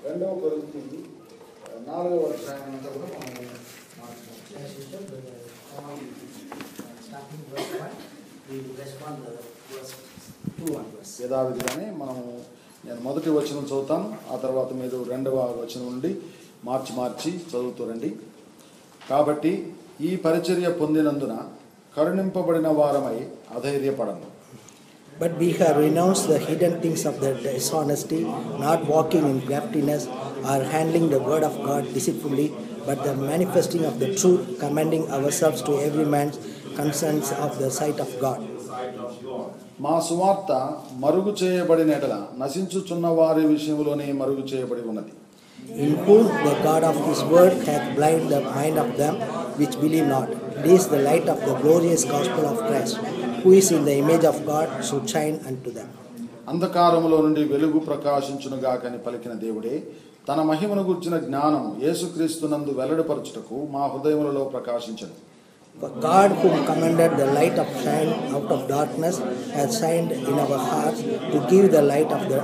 రెండవ కొరింథీ 4వ అధ్యాయం అంతా కూడా మనం యథావిధిగానే మనము నేను మొదటి వచనం చదువుతాను, ఆ తర్వాత మీరు రెండవ వచనం నుండి మార్చి చదువుతారండి. కాబట్టి ఈ పరిచర్య పొందినందున కరుణింపబడిన వారమై అధైర్యపడము. But we have renounced the hidden things of the dishonesty, not walking in craftiness or handling the word of God deceitfully, but the manifesting of the truth, commending ourselves to every man's concerns of the sight of God. మా సువార్త మరుగు చేయబడిన ఎడల నశించుచున్న వారి విషయంలోనే మరుగు చేయబడి ఉన్నది. In whom the God of his word hath blinded the mind of them which believe not. This the light of the glorious gospel of Christ, who is in the image of God, should shine unto them. అంధకారములో నుండి వెలుగు ప్రకాశించునుగాకని పలికిన దేవుడే తన మహిమను గుర్చిన జ్ఞానం యేసుక్రీస్తునందు వెల్లడిపరచుటకు మా హృదయములలో ప్రకాశించను. For God, whom commanded the light of shine out of darkness, has shined in our hearts to give the light of the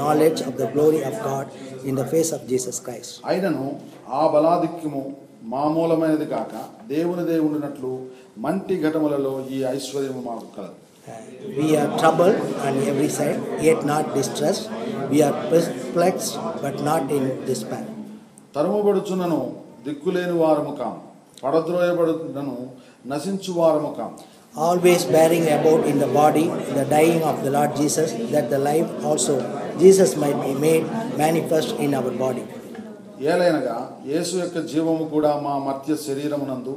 knowledge of the glory of God in the face of Jesus Christ. అయినను ఆ బలాధిక్యము మామూలమైనది కాక దేవునిదే ఉండినట్లు మంటి ఘటములలో ఈ ఐశ్వర్యము మాకు కలదు. We are troubled on every side, yet not distressed. We are perplexed, but not in despair. తరుముబడుచున్నను దిక్కులేని వారము కాము, పడద్రోయబడునను నశించు వారము కాము. Always bearing about in the body the dying of the Lord Jesus, that the life also Jesus might be made manifest in our body. ఏలైనగా యేసు యొక్క జీవము కూడా మా మర్త్య శరీరమునందు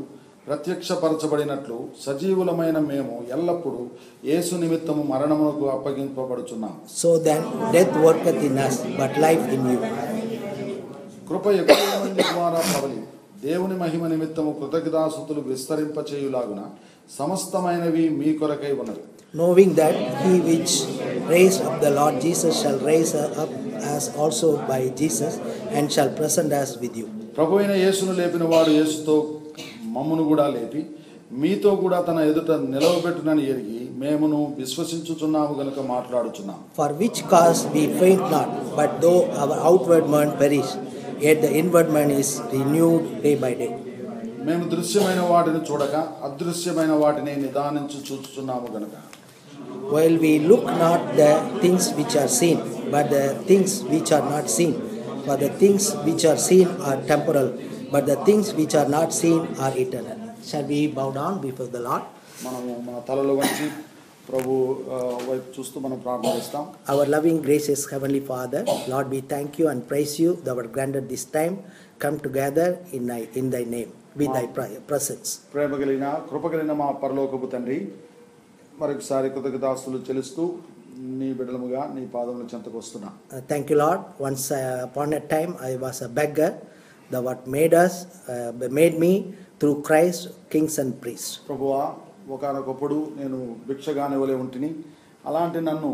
ప్రత్యక్షపరచబడినట్లు సజీవులమైన మేము ఎల్లప్పుడూ యేసు నిమిత్తము మరణమునకు అప్పగింపబడుచున్నాము. So then death worketh in us, but life in you. కృప ఎక్కువ మంది ద్వారా ప్రబలి దేవుని మహిమ నిమిత్తము కృతజ్ఞతాస్తుతులు విస్తరింపచేయులాగున సమస్తమైనవి మీ కొరకై ఉన్నవి. Knowing that he which raised up the Lord Jesus shall raise up us also by Jesus, and shall present us with you. ప్రభు అయిన యేసును లేపిన వాడు యేసుతో మమ్మును కూడా లేపి మీతో కూడా తన ఎదుట నిలవబెట్టునని ఎరిగి మేమును విశ్వసించుచున్నాము గనుక మాట్లాడుచున్నాం. For which cause we faint not, but though our outward man perish, yet the inward man is renewed day by day. మేము దృశ్యమైన వాటిని చూడక అదృశ్యమైన వాటిని నిదానించి చూచుచున్నాము గనుక. While we look not the things which are seen, but the things which are not seen. For the things which are seen are temporal, but the things which are not seen are eternal. Shall we bow down before the Lord? మనము మన తలలో వంచి ప్రభు వైపు చూస్తూ మనం ప్రార్థన చేస్తాం. Our loving gracious Heavenly Father, Lord, we thank you and praise you that were granted this time come together in thy name with thy presence. ప్రేమ కలిగిన కృప కలిగిన మా పరలోకపు తండ్రి, మరొకసారి కృతజ్ఞతాస్తులు చెల్లిస్తూ నీ బిడ్డలముగా నీ పాదముల చెంతకు వస్తున్నా. Thank you, Lord. Once upon a time I was a beggar. The what made me through Christ kings and priests. ప్రభువా, ఒకనొకప్పుడు నేను భిక్షగాని వలె ఉంటిని. అలాంటి నన్ను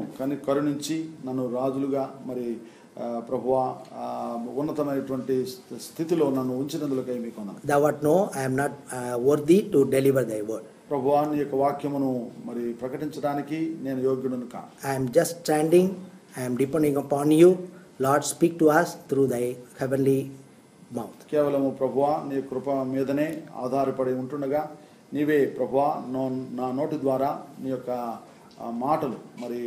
కరుణించి నన్ను రాజులుగా మరి ప్రభువా ఉన్నతమైనటువంటి స్థితిలో నన్ను ఉంచినందులకై మీకు వందనాలు. Thou art know I am not worthy to deliver thy word. ప్రభువా, నీ యొక్క వాక్యమును మరి ప్రకటించడానికి నేను యోగ్యుడను కాను. I am just standing. I am depending upon you. Lord, speak to us through thy heavenly mouth. కేవలము ప్రభువా నీ కృప మీదనే ఆధారపడి ఉంటుండగా నీవే ప్రభువా నా నోటి ద్వారా నీ యొక్క మాటలు మరి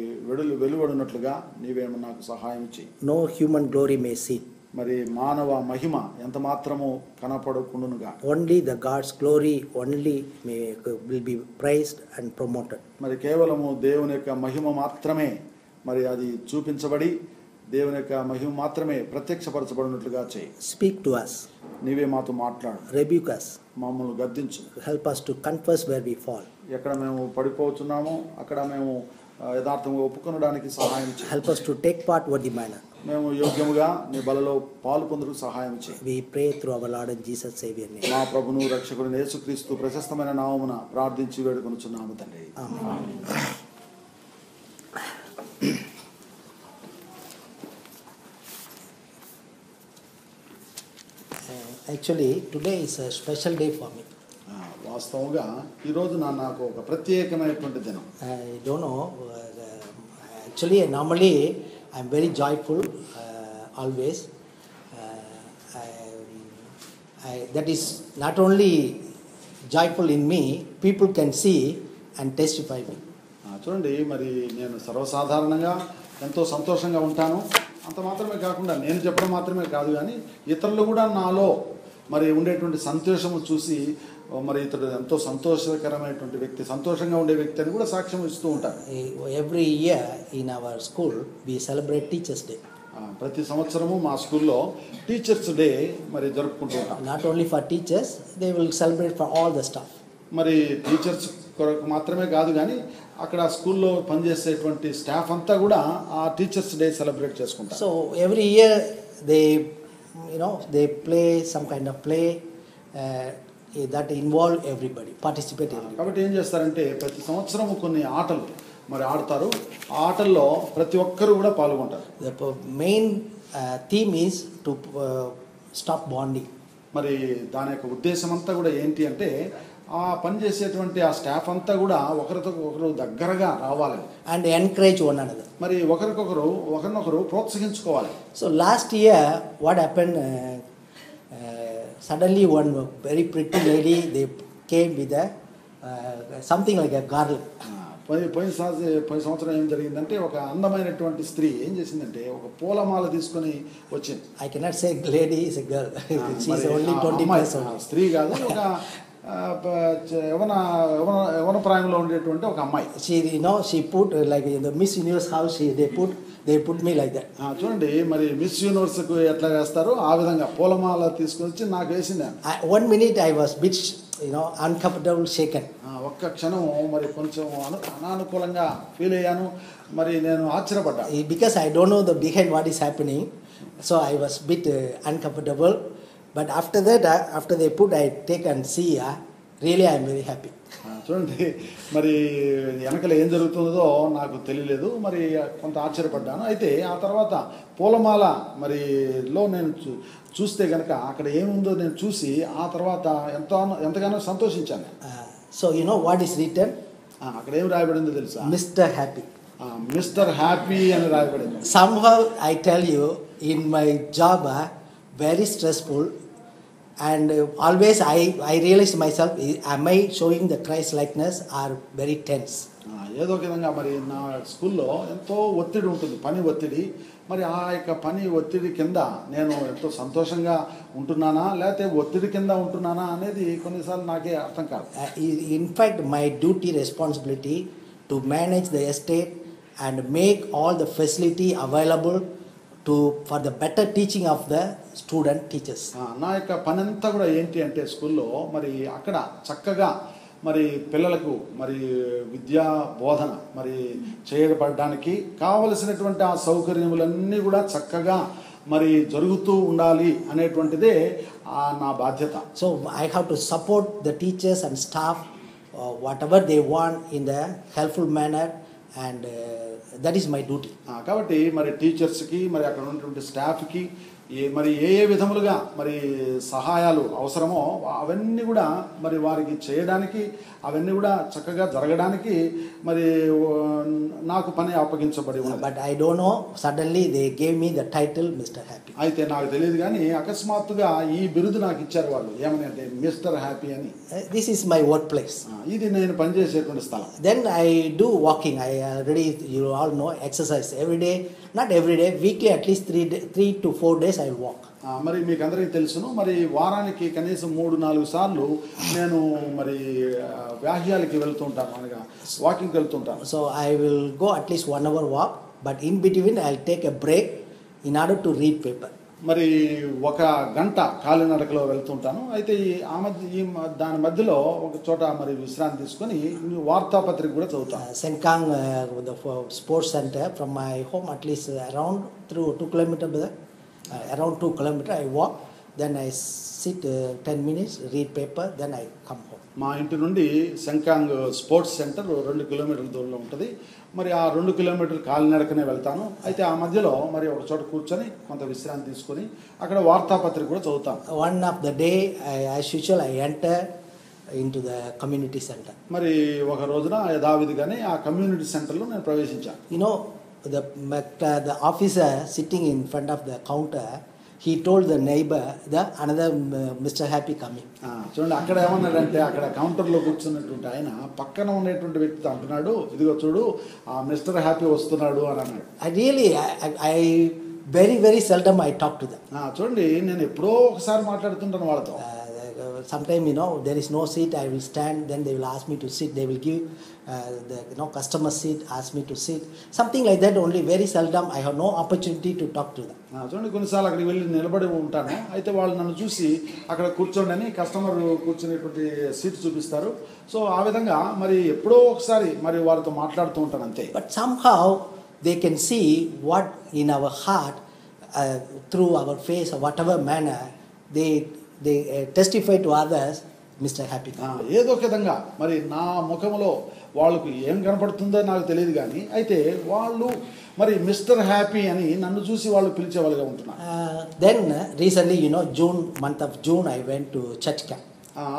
వెలువడినట్లుగా నీవే నాకు సహాయం చేయి. No human glory may see. మరి మానవ మహిమ ఎంత మాత్రము కనపడకుండునుగా. Only the God's glory will be praised and promoted. మరి కేవలము దేవుని యొక్క మహిమ మాత్రమే మరి అది చూపించబడి దేవుని యొక్క మహిమ మాత్రమే ప్రత్యక్షపరచబడినట్లుగా చేయి. Speak to us. నీవే మాతో మాట్లాడు. Rebuke us. మమ్మల్ని గద్దించు. Help us to confess where we fall. ఎక్కడ మేము పడిపోతున్నామో అక్కడ మేము యథార్థంగా ఒప్పుకొనడానికి సహాయం చేయి. Help us to take part worthy manner. మేము యోగ్యముగా నీ బలలో పాలు పొందుటకు సహాయం చేయి. We pray through our Lord and Jesus Savior name. మా ప్రభును రక్షకుడు యేసుక్రీస్తు ప్రశస్తమైన నామమున ప్రార్థించి వేడుకొనుచున్నాము తండ్రి. Amen. Actually, today is a special day for me. వాస్తవంగా ఈరోజు నాకు ఒక ప్రత్యేకమైనటువంటి దినం. I don't know. Actually, normally I am very joyful always. That is not only joyful in me, people can see and testify me. చూడండి, మరి నేను సర్వసాధారణంగా ఎంతో సంతోషంగా ఉంటాను. అంత మాత్రమే కాకుండా నేను చెప్పడం మాత్రమే కాదు, కానీ ఇతరులు కూడా నాలో మరి ఉండేటువంటి సంతోషము చూసి మరి ఇతడు ఎంతో సంతోషకరమైనటువంటి వ్యక్తి, సంతోషంగా ఉండే వ్యక్తి అని కూడా సాక్ష్యం ఇస్తూ ఉంటారు. Every year in our school we celebrate Teachers' Day. ప్రతి సంవత్సరము మా స్కూల్లో టీచర్స్ డే మరి జరుపుకుంటూ ఉంటాం. Not only for teachers, they will celebrate for all the staff. మరి టీచర్స్ కొరకు మాత్రమే కాదు, కానీ అక్కడ స్కూల్లో పనిచేసేటువంటి స్టాఫ్ అంతా కూడా ఆ టీచర్స్ డే సెలబ్రేట్ చేసుకుంటారు. So every year they play some kind of play that involve everybody, participate everybody. కాబట్టి ఏం చేస్తారంటే ప్రతి సంవత్సరం కొన్ని ఆటలు మరి ఆడతారు. ఆ ఆటల్లో ప్రతి ఒక్కరు కూడా పాల్గొంటారు. The main theme is to stop bonding. మరి దాని యొక్క ఉద్దేశం అంతా కూడా ఏంటి అంటే ఆ పని చేసేటువంటి ఆ స్టాఫ్ అంతా కూడా ఒకరితో ఒకరు దగ్గరగా రావాలి and encourage one another. మరి ఒకరినొకరు ప్రోత్సహించుకోవాలి. So last year what happened, suddenly one very pretty lady, they came with a something like a garland. పోయిన సంవత్సరం ఏం జరిగిందంటే ఒక అందమైనటువంటి స్త్రీ ఏం చేసిందంటే ఒక పూలమాల తీసుకొని వచ్చింది. I cannot say lady, is a girl. She is only 20 years old. స్త్రీ కాదు, ఒక యవన ప్రాయంలో ఉండేటువంటి ఒక అమ్మాయి. She put like in the Miss Universe house, they put me like that. చూడండి, మరి మిస్ యూనివర్స్ కు ఎట్లా వేస్తారో ఆ విధంగా పూలమాల తీసుకొని వచ్చి నాకు వేసింది. 1 minute I was bit uncomfortable, shaken. ఒక్క క్షణం మరి కొంచెం అనానుకూలంగా ఫీల్ అయ్యాను. మరి నేను ఆశ్చర్యపడ్డా. Because I don't know the behind what is happening, so I was bit uncomfortable. But after that, after they put, I take and see. Really, I am very happy. చూడండి, మరి వెనకలు ఏం జరుగుతుందో నాకు తెలియలేదు. మరి కొంత ఆశ్చర్యపడ్డాను. అయితే ఆ తర్వాత పూలమాల మరిలో నేను చూస్తే కనుక అక్కడ ఏముందో నేను చూసి ఆ తర్వాత ఎంతగానో సంతోషించాను. So you know what is written? అక్కడ ఏం రాయబడిందో తెలుసా? Mr. Happy. మిస్టర్ హ్యాపీ అని రాయబడింది. Somehow I tell you, in my job, very stressful, and always I realize myself, am I showing the Christ likeness or very tense? ఏదో ఒక విధంగా మరి నా స్కూల్లో ఎంతో ఒత్తిడి ఉంటుంది, పని ఒత్తిడి. మరి ఆ యొక్క పని ఒత్తిడి కింద నేను ఎంతో సంతోషంగా ఉంటున్నానా లేకపోతే ఒత్తిడి కింద ఉంటున్నానా అనేది కొన్నిసార్లు నాకే అర్థం కాదు. In fact, my duty responsibility to manage the estate and make all the facility available for the better teaching of the student teachers. నా యొక్క పని అంతా కూడా ఏంటి అంటే స్కూల్లో మరి అక్కడ చక్కగా మరి పిల్లలకు మరి విద్యా బోధన మరి చేయబడడానికి కావలసినటువంటి ఆ సౌకర్యములన్నీ కూడా చక్కగా మరి జరుగుతూ ఉండాలి అనేటువంటిదే నా బాధ్యత. So I have to support the teachers and staff whatever they want in the helpful manner, and that is my duty. కాబట్టి మరి టీచర్స్కి మరి అక్కడ ఉన్నటువంటి స్టాఫ్కి మరి ఏ విధములుగా మరి సహాయాలు అవసరమో అవన్నీ కూడా మరి వారికి చేయడానికి, అవన్నీ కూడా చక్కగా జరగడానికి మరి నాకు పని అప్పగించబడి ఉంది. But I don't know, suddenly they gave me the title Mr. Happy. అయితే నాకు తెలియదు, కానీ అకస్మాత్తుగా ఈ బిరుదు నాకు ఇచ్చారు వాళ్ళు. ఏమని అంటే మిస్టర్ హ్యాపీ అని. This is my workplace. ఇది నేను పనిచేసేటువంటి స్థలం. Then I do walking. I already, you all know, exercise every day. Not every day, weekly at least 3 to 4 days I walk. మరి మీకు అందరికీ తెలుసును, మరి వారానికి కనీసం 3-4 సార్లు నేను మరి వ్యాహ్యాలకి వెళ్తుంటాను, అనగా వాకింగ్కి వెళ్తుంటాను. So I will go at least 1 hour walk, but in between I'll take a break in order to read paper. మరి 1 గంట కాలినడకలో వెళ్తుంటాను. అయితే దాని మధ్యలో ఒక చోట మరి విశ్రాంతి తీసుకొని వార్తాపత్రిక కూడా చదువుతాను. Sengkang, the sports center from my home, at least around 2 kilometers. Around 2 kilometers I walk, then I sit 10 minutes, read paper, then I come home. మా ఇంటి నుండి శంకాంగ్ స్పోర్ట్స్ సెంటర్ 2 కిలోమీటర్ల దూరంలో ఉంటుంది. మరి ఆ 2 కిలోమీటర్లు కాలినడకనే వెళ్తాను. అయితే ఆ మధ్యలో మరి ఒక చోట కూర్చొని కొంత విశ్రాంతి తీసుకొని అక్కడ వార్తాపత్రిక కూడా చదువుతాను. One of the day, as usual, I enter into the community center. మరి ఒక రోజున యథావిధిగానే ఆ కమ్యూనిటీ సెంటర్లో నేను ప్రవేశించాను. You know, the officer sitting in front of the counter, he told the neighbor the another Mr. Happy coming. చూడండి అక్కడ ఏమన్నాడంటే అక్కడ కౌంటర్లో కూర్చున్నటువంటి ఆయన పక్కన ఉన్నటువంటి వ్యక్తితో అంటున్నాడు, ఇదిగో చూడు ఆ మిస్టర్ హ్యాపీ వస్తున్నాడు అని అన్నాడు. I very very seldom I talk to them. చూడండి నేను ఎప్పుడో ఒకసారి మాట్లాడుతుంటాను వాళ్ళతో. Sometimes there is no seat, I will stand, then they will ask me to sit, they will give the customer seat, ask me to sit, something like that. Only very seldom I have no opportunity to talk to them. చూడండి కొన్నిసార్లు అక్కడికి వెళ్ళి నిలబడి ఉంటాను, అయితే వాళ్ళు నన్ను చూసి అక్కడ కూర్చోండి అని కస్టమర్ కూర్చునేటువంటి సీట్ చూపిస్తారు. సో ఆ విధంగా మరి ఎప్పుడో ఒకసారి మరి వారితో మాట్లాడుతూ ఉంటాను అంతే. But somehow they can see what in our heart through our face or whatever manner they testify to others, Mr. Happy. ఏదో ఒక విధంగా మరి నా ముఖంలో వాళ్ళకు ఏం కనపడుతుందో నాకు తెలియదు కానీ అయితే వాళ్ళు మరి మిస్టర్ హ్యాపీ అని నన్ను చూసి వాళ్ళు పిలిచేవాళ్ళుగా ఉంటున్నారు. Then recently June, month of June, I went to church camp.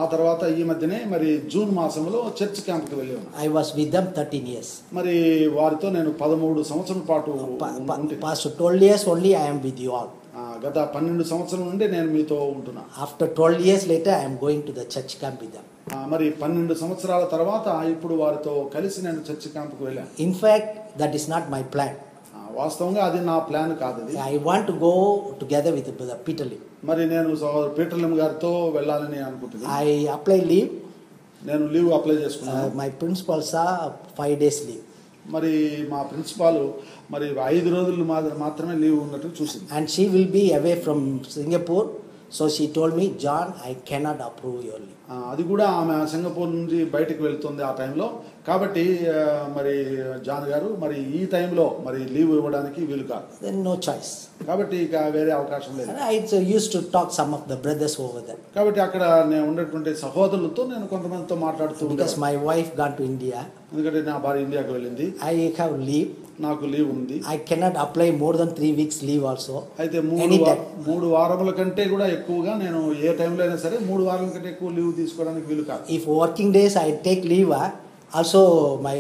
ఆ తర్వాత ఈ మధ్యనే మరి జూన్ మాసంలో చర్చ్ క్యాంప్కి వెళ్ళి ఉన్నాను. I was with them 13 years. మరి వారితో నేను 13 సంవత్సరాల పాటు past 12 years only I am with you all. గత 12 సంవత్సరాల నుండి నేను మీతో ఉంటున్నా. After 12 years later I am going to the church camp with them. మరి 12 సంవత్సరాల తర్వాత ఇప్పుడు వారితో కలిసి నేను చర్చ్ క్యాంప్కి వెళ్ళాను. In fact that is not my plan. వాస్తవంగా అది నా ప్లాన్ కాదు. I want to go together with Brother Peter Lim. మరి నేను సోదరు పీటర్ లిమ్ గారితో వెళ్ళాలని అనుకుంటున్నాను. I apply leave. నేను లీవ్ అప్లై చేసుకున్నాను. My principal saw 5 days leave. మరి మా ప్రిన్సిపాల్ మరి 5 రోజులు మాత్రమే లీవ్ ఉన్నట్టు చూసింది. And she will be away from Singapore, so she told me, John, I cannot approve your leave. అది కూడా ఆమె సింగపూర్ నుంచి బయటకు వెళ్తుంది ఆ టైంలో, కాబట్టి మరి జాన్ గారు మరి ఈ టైంలో మరి లీవ్ ఇవ్వడానికి వీలు కాదు. Then no choice. కాబట్టి ఇక వేరే అవకాశం లేదు. I used to talk some of the brothers over there. కాబట్టి అక్కడ నేను ఉన్నటువంటి సహోదరులతో నేను కొంతమందితో మాట్లాడుతూ because my wife gone to India. ఎందుకంటే నా భార్య ఇండియాకి వెళ్ళింది. I have leave. నాకు లీవ్ ఉంది. I cannot apply more than 3 weeks leave also. అయితే 3 వారముల కంటే కూడా ఎక్కువగా నేను ఏ టైంలో అయినా సరే 3 వారాల కంటే ఎక్కువ లీవ్ తీసుకోవడానికి వీలు కాదు. If working days I take leave, also my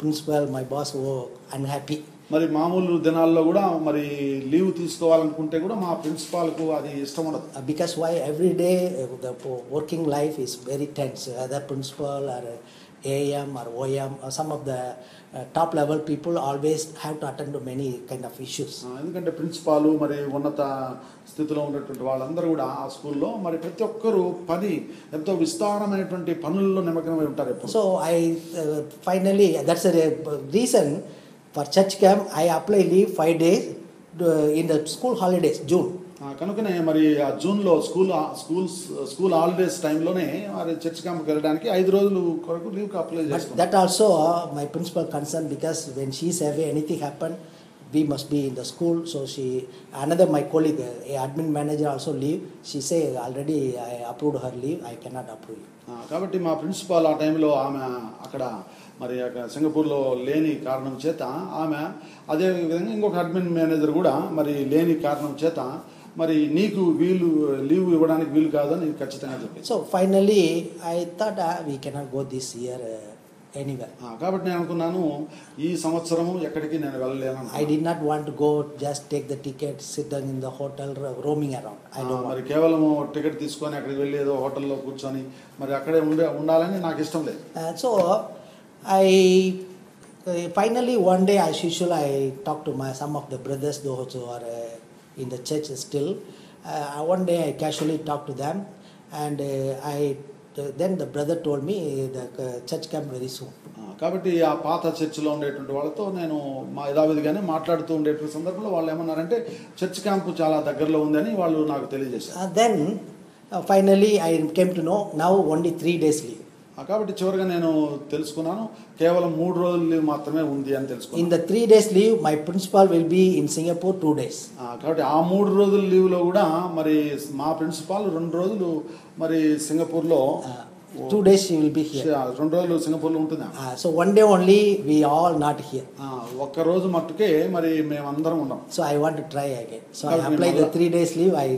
principal, my boss were unhappy. మరి మామూలు దినాల్లో కూడా మరి లీవ్ తీసుకోవాలనుకుంటే కూడా మా ప్రిన్సిపాల్కు అది ఇష్టం ఉండదు. Because why every day the working life is very tense. Either principal or AM or OM or some of the top level people always have to attend to many kind of issues. ఎందుకంటే principal మరి ఉన్నత స్థితిలో ఉన్నటువంటి వాళ్ళందరూ కూడా ఆ స్కూల్లో మరి ప్రతి ఒక్కరు పని ఎంతో విస్తారమైనటువంటి పనుల్లో నిమగ్నమై ఉంటారు. So I finally, that's a reason for church camp I apply leave 5 days in the school holidays, June. కనుకనే మరి ఆ జూన్లో స్కూల్ హాలిడేస్ టైంలోనే మరి చర్చ్ క్యాంప్కి వెళ్ళడానికి 5 రోజులు కొరకు లీవ్ అప్లై చేసుకున్నాను. That also my principal concern, because when she is away, anything happen, we must be in the school. So another my colleague, admin manager also leave. She say already I approved her leave, I cannot approve. కాబట్టి మా principal ఆ టైంలో ఆమె అక్కడ మరి సింగపూర్లో లేని కారణం చేత ఆమె అదే విధంగా ఇంకొక అడ్మిన్ మేనేజర్ కూడా మరి లేని కారణం చేత మరి నీకు లీవ్ ఇవ్వడానికి వీలు కాదని ఖచ్చితంగా చెప్పాను. So finally I thought we cannot go this year anywhere. కాబట్టి నేను అనుకున్నాను ఈ సంవత్సరము ఎక్కడికి నేను వెళ్ళలేను. I did not want to go just take the ticket, sit down in the hotel, roaming around. I don't want. మరి కేవలం టికెట్ తీసుకొని అక్కడికి వెళ్ళి ఏదో హోటల్లో కూర్చొని మరి అక్కడే ఉండాలని నాకు ఇష్టం లేదు. So I finally one day, as usual, I talked to some of the brothers, those who are in the church still. One day I casually talked to them, and then the brother told me the church camp very soon. కాబట్టి ఆ పాత చర్చిలో ఉండేటువంటి వాళ్ళతో నేను మా యథావిధిగానే మాట్లాడుతూ ఉండేటువంటి సందర్భంలో వాళ్ళు ఏమన్నారంటే చర్చ్ క్యాంపు చాలా దగ్గరలో ఉందని వాళ్ళు నాకు తెలియజేశారు. Then finally I came to know now only 3 days leave. కాబట్టి చివరిగా నేను తెలుసుకున్నాను కేవలం 3 రోజుల లీవ్ మాత్రమే ఉంది అని తెలుసుకున్నాను. In the 3 days leave my principal will be in Singapore 2 days. కాబట్టి ఆ 3 రోజుల లీవ్లో కూడా మరి మా ప్రిన్సిపాల్ 2 రోజులు మరి సింగపూర్లో 2 days she will be here. 2 రోజులు సింగపూర్లో ఉంటుంది. So one day only we all not here. ఒక్క రోజు మట్టుకే మరి మేమందరం ఉన్నాం. So I want to try again. So I apply the 3 days leave I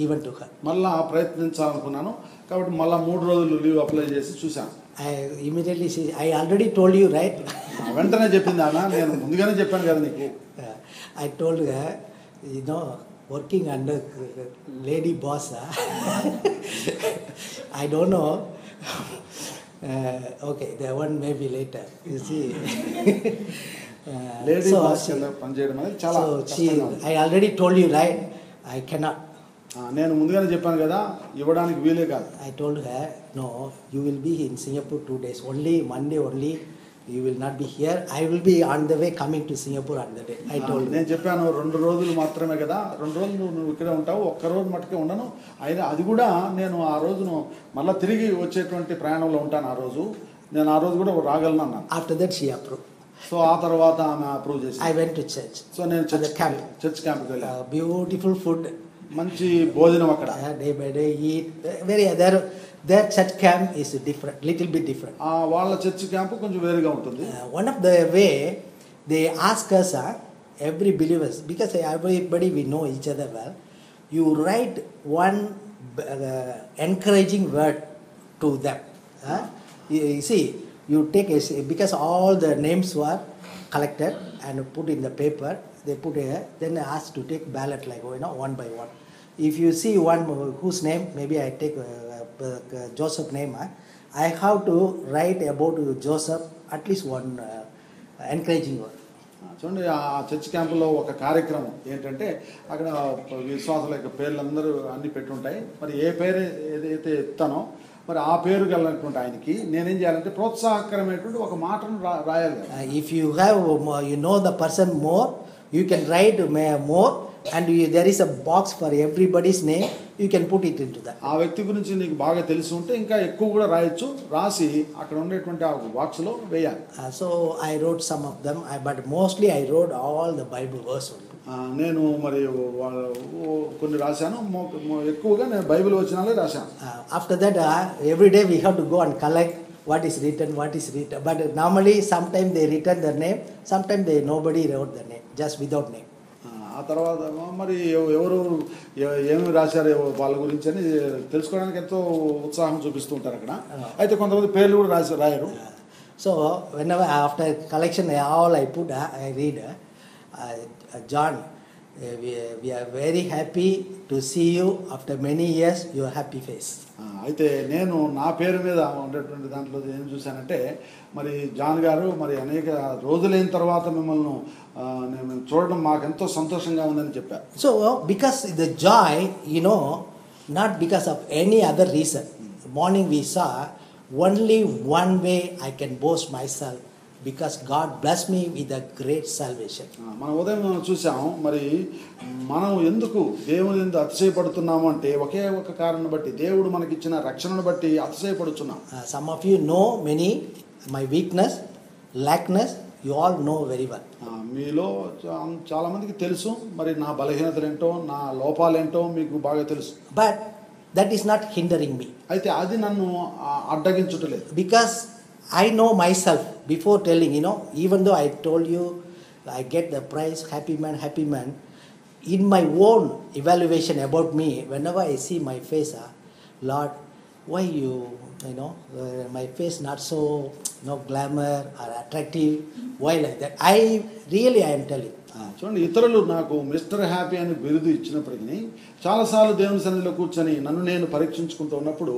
given to her. మళ్ళా ప్రయత్నించాలనుకున్నాను కాబట్టి మళ్ళా 3 రోజులు లీవ్ అప్లై చేసి చూశాను. I immediately say, I already told you, right? వెంటనే చెప్పింది అన్న, నేను ముందుగానే చెప్పాను కదా నీకు. I told her, you know, working under lady boss, I don't know. Okay, that one maybe later. You see. Lady so boss she- కింద పనిచేయడం అనేది చాలా so she, కష్టంగా ఉంది. I already told you, right? I cannot. నేను ముందుగానే చెప్పాను కదా, ఇవ్వడానికి వీలే కాదు. I told her, no, you will be in Singapore 2 days. Only Monday only, you will not be here. I will be on the way coming to Singapore on the day. I told her. నేను చెప్పాను 2 రోజులు మాత్రమే కదా, 2 రోజులు నువ్వు ఇక్కడే ఉంటావు, ఒక్క రోజు మట్టుకే ఉండను. అయినా అది కూడా నేను ఆ రోజును మళ్ళీ తిరిగి వచ్చేటువంటి ప్రయాణంలో ఉంటాను. ఆ రోజు నేను ఆ రోజు కూడా రాగలను అన్నాను. After that, she approved. So ఆ తర్వాత ఆమె అప్రూవ్ చేసి, I went to church. So నేను At the camp. చర్చ్ క్యాంప్కి వెళ్ళాను. Beautiful food. మంచి భోజనం అక్కడ. Day by day eat. Very their church camp is different, little bit different. వాళ్ళ చర్చ్ క్యాంప్ కొంచెం వేరుగా ఉంటుంది. One of the way they ask us, every believers, because everybody we know each other well, you write one encouraging word to them. You see, you take because all the names were collected and put in the paper. They put here, then they ask to take ballot, like, you know, one by one. If you see one whose name, maybe I take Joseph name, I have to write about Joseph at least one encouraging word. చూడండి, ఆ church క్యాంపులో ఒక కార్యక్రమం ఏంటంటే, అక్కడ విశ్వాసుల యొక్క పేర్లు అందరూ అన్ని పెట్టుంటాయి. మరి ఏ పేరు ఏదైతే ఎత్తానో మరి ఆ పేరు కలిగినటువంటి ఆయనకి నేనేం చేయాలంటే ప్రోత్సాహకరమైనటువంటి ఒక మాటను రాయాలి. If you have, you know the person more, you can write more, and there is a box for everybody's name. You can put it into that. ఆ వ్యక్తి గురించి నీకు బాగా తెలిసి ఉంటే ఇంకా ఎక్కువ కూడా రాయొచ్చు. రాసి అక్కడ ఉండేటువంటి ఆ బాక్స్లో వేయాలి. So I wrote some of them, but mostly I wrote all the Bible verse only. నేను మరి కొన్ని రాశాను, ఎక్కువగా నేను బైబిల్ వచనాలే రాశాను. After that, every day we have to go and collect what is written. But normally, sometimes they written their name, sometimes nobody wrote the name, just without name. ఆ తర్వాత మరి ఎవరు ఏమి రాశారు వాళ్ళ గురించి అని తెలుసుకోవడానికి ఎంతో ఉత్సాహం చూపిస్తూ ఉంటారు అక్కడ. అయితే కొంతమంది పేర్లు కూడా రాయరు. So whenever after collection, all I put, I read, John, we are very happy to see you after many years, your happy face. అయితే నేను నా పేరు మీద ఉండేటువంటి దాంట్లో ఏం చూశానంటే, మరి జాన్ గారు మరి అనేక రోజులైన తర్వాత మిమ్మల్ని నేను చూడడం మాకు ఎంతో సంతోషంగా ఉందని చెప్పారు. So because the joy, you know, not because of any other reason. Morning we saw only one way I can boast myself, because God blessed me with a great salvation. మనం ఉదయం చూసాం, మరి మనం ఎందుకు దేవుని ఎందుకు అతిశయపడుతున్నాము అంటే ఒకే ఒక కారణం బట్టి, దేవుడు మనకిచ్చిన రక్షణను బట్టి అతిశయపడుతున్నాం. Some of you know my weakness, lackness, you all know very well. మీలో చాలా మందికి తెలుసు, మరి నా బలహీనతలు ఏంటో, నా లోపాలు ఏంటో మీకు బాగా తెలుసు. But that is not hindering me. అయితే అది నన్ను అడ్డగించుటలేదు. Because I know myself before telling, you know, even though I told you I get the prize, happy man, in my own evaluation about me, whenever I see my face, Lord, why you know, my face not so, glamour or attractive, why like that? I am telling. చూడండి, ఇతరులు నాకు mister happy అని బిరుదు ఇచ్చినప్పటికీ చాలాసార్లు దేవుని సన్నిధిలో కూర్చొని నన్ను నేను పరీక్షించుకుంటూ ఉన్నప్పుడు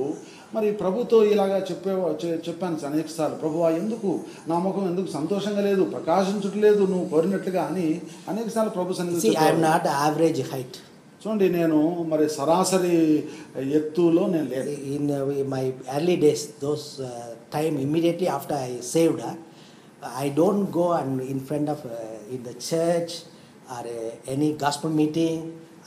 మరి ప్రభుతో ఇలాగా చెప్పాను అనేక సార్లు, ప్రభువా ఎందుకు నా ముఖం ఎందుకు సంతోషంగా లేదు, ప్రకాశించట్లేదు నువ్వు కోరినట్లుగా అని అనేక సార్లు ప్రభు సన్నిధిలో. See, I am not average height. చూడండి, నేను మరి సరాసరి ఎత్తులో నేను లేదు. In my early days, those time immediately after I saved, I don't go and in front of in the church or any gospel meeting.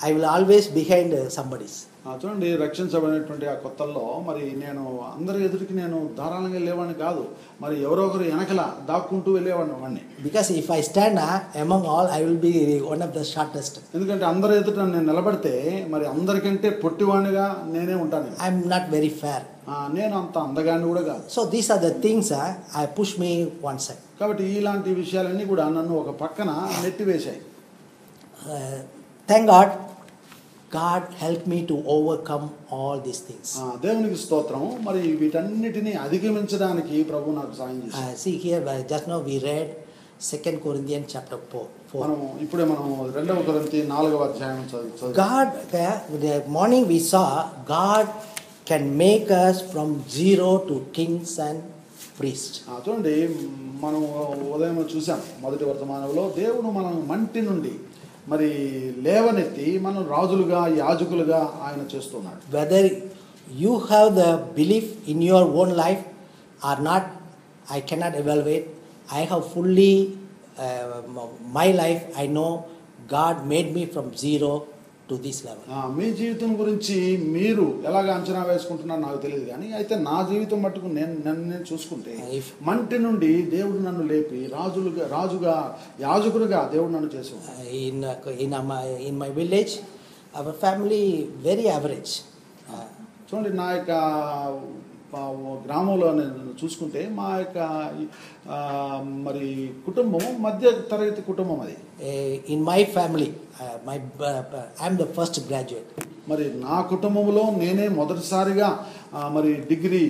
I will always behind somebody's. చూడండి, రక్షించబడినటువంటి ఆ కొత్తల్లో మరి నేను అందరి ఎదుటికి నేను ధారాళంగా వెళ్ళేవాడిని కాదు, మరి ఎవరో ఒకరు వెనకల దాక్కుంటూ వెళ్ళేవాడిని. Because if I stand among all, I will be one of the shortest. ఎందుకంటే అందరి ఎదుట నేను నిలబడితే మరి అందరికంటే పొట్టివాడిగా నేనే ఉంటాను. I am not very fair. నేను అంత అందగాన్ని కూడా కాదు. So these are the things I push me one side. కాబట్టి ఇలాంటి విషయాలన్నీ కూడా నన్ను ఒక పక్కన నెట్టివేశాయి. Thank God, God help me to overcome all these things. దేవునికి స్తోత్రం. మరి వీటన్నిటిని అధిగమించడానికి ప్రభు నాకు సాయం చేశాడు. See here, just now we read 2 Corinthians chapter 4. మనం 2 కొరింథీ 4వ అధ్యాయం చదువు. God, the morning we saw, God can make us from zero to kings and priests. చూడండి, మనం ఉదయం చూసాం మొదటి వర్తమానంలో దేవుడు మనం మంటి నుండి మరి లేవనెత్తి మనం రాజులుగా యాజకులుగా ఆయన చేస్తున్నాడు. Whether you have the belief in your own life or not, I cannot evaluate. I have fully my life, I know God made me from zero to this level. మీ జీవితం గురించి మీరు ఎలాగ అంచనా వేసుకుంటున్నారో నాకు తెలియదు, కానీ అయితే నా జీవితం మట్టుకు నేను చూసుకుంటే మంటి నుండి దేవుడు నన్ను లేపి రాజుగా యాజకుడిగా దేవుడు నన్ను చేశాడు. In my village, our family very average. చూడండి, నా యొక్క గ్రామంలో నేను చూసుకుంటే మా యొక్క మరి కుటుంబం మధ్య తరగతి కుటుంబం. అది in my family, I am the first graduate. మరి నా కుటుంబంలో నేనే మొదటిసారిగా మరి degree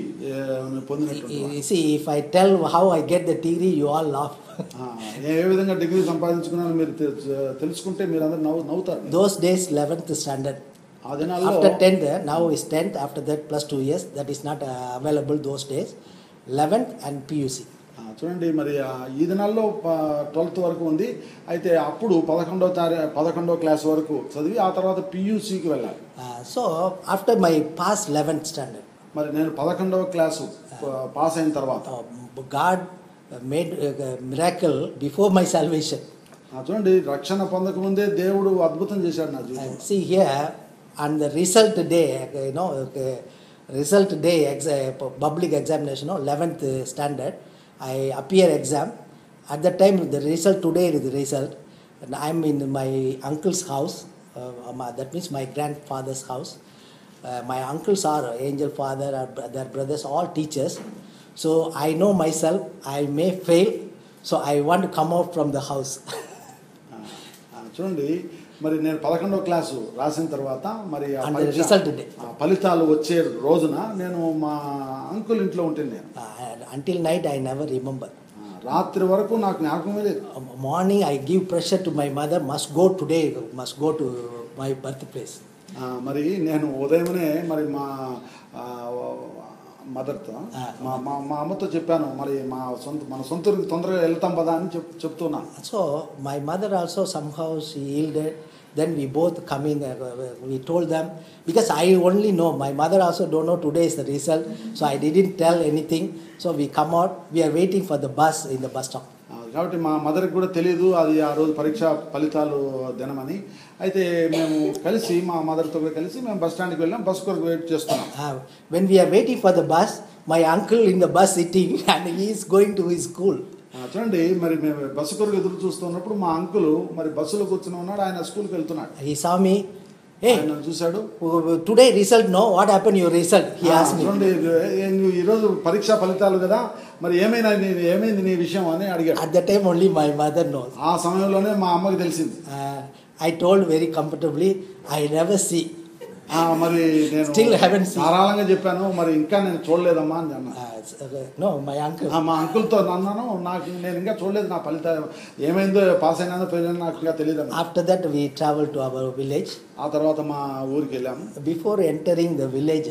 పొందినట్టు. See, if I tell how I get the degree, you all laugh. ఏ విధంగా డిగ్రీ సంపాదించుకున్నాను మీరు తెలుసుకుంటే మీరు అందరూ నవ్వుతారు. Those days 11th standard. After 10th, now is 10th, after that plus 2 years, that is not available those days. 11th and PUC. చూడండి, మరి ఈ దినాల్లో 12th వరకు ఉంది. అయితే అప్పుడు 11వ క్లాస్ వరకు చదివి ఆ తర్వాత PUCకి వెళ్ళాలి. So after my pass 11th standard, మరి నేను 11వ క్లాసు పాస్ అయిన తర్వాత God made a miracle before my salvation. చూడండి, రక్షణ పొందక ముందే దేవుడు అద్భుతం చేశాడు నా జీవితంలో. See here, on the result day, result day public examination, 11th standard, I appear exam. At that time, the result today is the result, and I am in my uncle's house. That means my grandfather's house. My uncles are angel father, their brothers, all teachers. So I know myself, I may fail, so I want to come out from the house. చూడండి, మరి నేను 11వ class రాసిన తర్వాత మరి ఫలితాలు వచ్చే రోజున నేను మా అంకుల్ ఇంట్లో ఉంటుంది. Until night I never remember. రాత్రి వరకు నాకు జ్ఞాపకమే లేదు. Morning I give pressure to my mother, must go today, must go to my birthplace. మరి నేను ఉదయమే మరి మా మదర్తో మా అమ్మతో చెప్పాను, మరి మన సొంత ఊరికి తొందరగా వెళ్తాం పదా అని చెప్తున్నాను. So my mother also somehow she yielded. Then we both come in, we told them, because I only know, my mother also don't know today is the result, so I didn't tell anything. So we come out, we are waiting for the bus in the bus stop. కాబట్టి మా మదర్కి కూడా తెలియదు అది ఆ రోజు పరీక్ష ఫలితాలు దినమని. అయితే మేము కలిసి మా మదర్తో కలిసి మేము బస్ స్టాండ్కి వెళ్ళాం, బస్ కొరకు వెయిట్ చేస్తున్నాం. When we are waiting for the bus, my uncle in the bus sitting and he is going to his school. చూడండి, మరి మేము బస్సు కొరకు ఎదురు చూస్తున్నప్పుడు మా అంకుల్ మరి బస్సులో కూర్చుని ఉన్నాడు, ఆయన స్కూల్కి వెళ్తున్నాడు. He saw me. Hey, నన్ను చూశాడు. Today result, no, what happened your result? He asked me. చూడండి, ఈరోజు పరీక్ష ఫలితాలు కదా, మరి ఏమైంది నీ విషయం అని అడిగాడు. At that time only my mother knows. ఆ సమయంలోనే మా అమ్మకి తెలిసింది. I told very comfortably, I never see. మరి నేను Still haven't seen. ధారాళంగా చెప్పాను, మరి ఇంకా నేను చూడలేదమ్మా అని అన్నా. No, my uncle. మా అంకుల్తో అన్నాను, నేను ఇంకా చూడలేదు, నా ఫలితం ఏమైందో, పాస్ అయినా ఫెయిల్ అయినా నాకు ఇంకా తెలియదు. After that we traveled to our village. ఆ తర్వాత మా ఊరికి వెళ్ళాము. Before entering the village,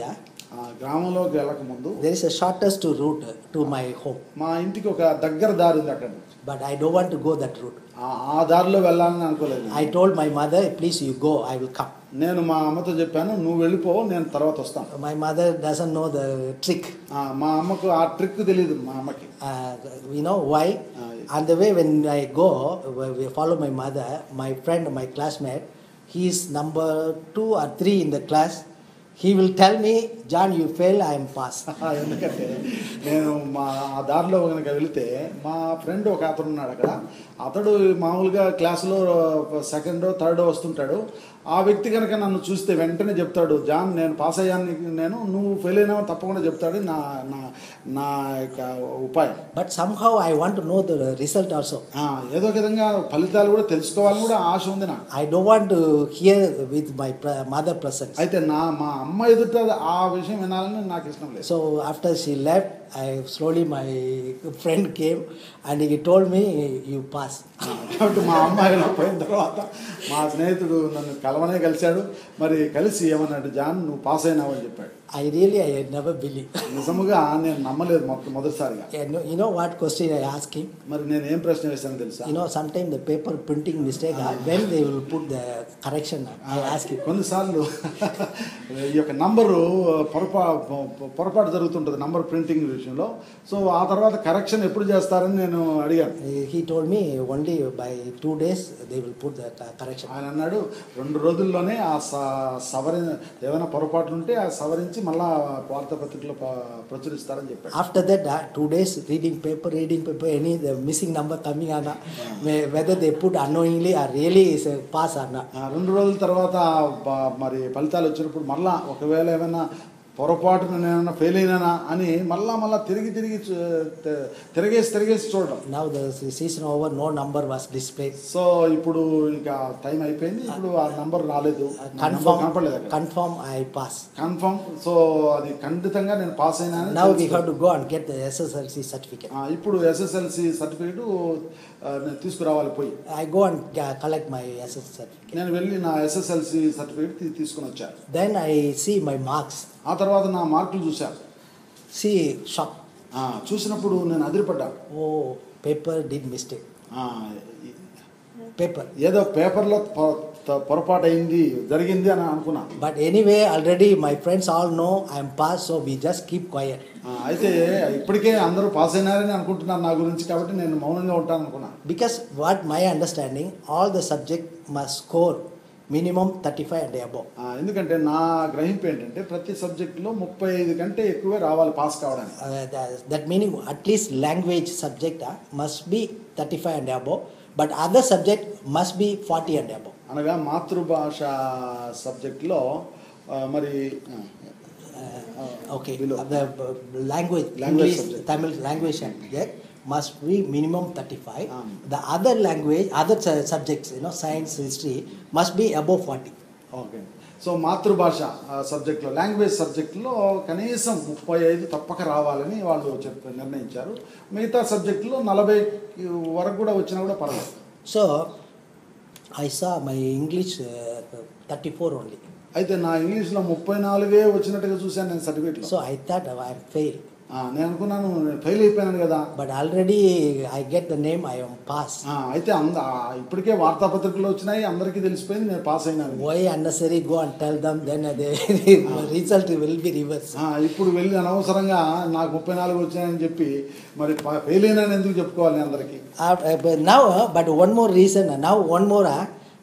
గ్రామంలోకి వెళ్ళక ముందు there is a shortest route to my home. మా ఇంటికి ఒక దగ్గర దారి ఉంది అక్కడ. But I don't want to go that route. ఆ దారిలో వెళ్ళాలని అనుకోలేదు. I told my mother, please you go, I will come. నేను మా అమ్మతో చెప్పాను, నువ్వు వెళ్ళిపో, నేను తర్వాత వస్తాను. My mother doesn't know the trick. మా అమ్మకు ఆ ట్రిక్ తెలియదు మా అమ్మకి. You know why? On the way when I go, we follow my mother, my friend, my classmate, he is number 2 or 3 in the class. He will tell me, John, you fail, I am pass. ఎందుకంటే నేను మా దారిలో కనుక వెళితే మా friend ఒక అతను ఉన్నాడు అక్కడ. అతడు మామూలుగా క్లాసులో 2nd, 3rd వస్తుంటాడు. ఆ వ్యక్తి కనుక నన్ను చూస్తే వెంటనే చెప్తాడు, జాన్ నేను పాస్ అయ్యాను, నేను నువ్వు ఫెయిల్ అయినా తప్పకుండా చెప్తాడు నా నా నా యొక్క ఉపాయం. But somehow I want to know the result also. ఏదో ఒక విధంగా ఫలితాలు కూడా తెలుసుకోవాలని కూడా ఆశ ఉంది నాకు. I don't want to hear with my mother presence. అయితే మా అమ్మ ఎదుట ఆ విషయం వినాలని నాకు ఇష్టం లేదు. So after she left, slowly my friend came and he told me, you pass. కాబట్టి మా అమ్మ వెళ్ళిపోయిన తర్వాత మా స్నేహితుడు నన్ను కలవనే కలిశాడు. మరి కలిసి ఏమన్నాడు, జాన్ నువ్వు పాస్ అయినావు అని చెప్పాడు. I never believe. నిజముగా నేను నమ్మలేదు మొదటిసారిగా. You know what question I asked him? మరి నేను ఏం ప్రశ్న వేశాను తెలుసా? Sometimes the paper printing mistake, when they will put the correction, I ask him. కొన్నిసార్లు ఈ యొక్క నంబరు పొరపాటు జరుగుతుంటుంది నంబర్ ప్రింటింగ్ విషయంలో. సో ఆ తర్వాత కరెక్షన్ ఎప్పుడు చేస్తారని నేను అడిగాను. He told me only by 2 days they will put the correction. ఆయన అన్నాడు 2 రోజుల్లోనే ఆ ఏమైనా పొరపాట్లు ఉంటే ఆ సవరించి మళ్ళా వార్తాపత్రికలో ప్రచురిస్తారని చెప్పాడు. After that 2 days reading paper, any the missing number coming on, whether they put unknowingly or really is a pass or not. 2 రోజుల తర్వాత మరి ఫలితాలు వచ్చినప్పుడు మళ్ళా ఒకవేళ ఏమైనా పొరపాటున నేను ఫెయిల్ అయినానా అని మళ్ళా తిరిగేసి చూడడం. Now the season over, no number was displayed. So ఇప్పుడు ఇక టైం అయిపోయింది, ఇప్పుడు ఆ నంబర్ రాలేదు, confirm I pass. Confirm. So అది ఖండితంగా నేను పాస్ అయినా. Now we have to go and get the SSLC certificate. ఇప్పుడు SSLC సర్టిఫికేట్ నేను తీసుకురావాలి పోయి. I go and collect my SSLC certificate. నేను వెళ్ళి నా SSLC సర్టిఫికేట్ తీసుకుని వచ్చాను. Then I see my marks. ఆ తర్వాత నా మార్కులు చూశాను. See shock. చూసినప్పుడు నేను అదిరిపడ్డాను. Oh, paper did mistake. Paper. ఏదో పేపర్లో పొరపాటు జరిగింది అని అనుకున్నా. But anyway, already my friends all know I am passed, so we just keep quiet. అయితే ఇప్పటికే అందరూ పాస్ అయినారని అనుకుంటున్నారు నా గురించి, కాబట్టి నేను మౌనంగా ఉంటాను అనుకున్నా. Because what my understanding, all the subject must score minimum 35 and above. ఎందుకంటే నా గ్రహింపు ఏంటంటే ప్రతి సబ్జెక్టులో 35 కంటే ఎక్కువే రావాలి పాస్ కావడానికి. That meaning at least language subject must be 35 and above, but other subject must be 40 and above. అనగా మాతృభాష సబ్జెక్టులో మరి okay, the language English, Tamil language subject must be minimum 35. The other language, other subjects, science, history, must be above 40. Okay. So మాతృభాష సబ్జెక్ట్లో, language సబ్జెక్టులో కనీసం 35 తప్పక రావాలని వాళ్ళు నిర్ణయించారు. మిగతా సబ్జెక్టులో 40 వరకు కూడా వచ్చినా కూడా పర్వాలేదు. So I saw my English 34 only. అయితే నా ఇంగ్లీష్లో 34 వచ్చినట్టుగా చూశాను నేను సర్టిఫికేట్లో. So I thought I am failed. నేను అనుకున్నాను ఫెయిల్ అయిపోయాను కదా. But already I get the name I am pass. అయితే ఇప్పటికే వార్తాపత్రికలు వచ్చినాయి, అందరికీ తెలిసిపోయింది నేను పాస్ అయినాను. Why unnecessary go and tell them, then result will be reverse. ఇప్పుడు వెళ్ళి అనవసరంగా నాకు 34 వచ్చాయని చెప్పి మరి ఫెయిల్ అయినాను ఎందుకు చెప్పుకోవాలి అందరికీ. Now but one more reason, now one more,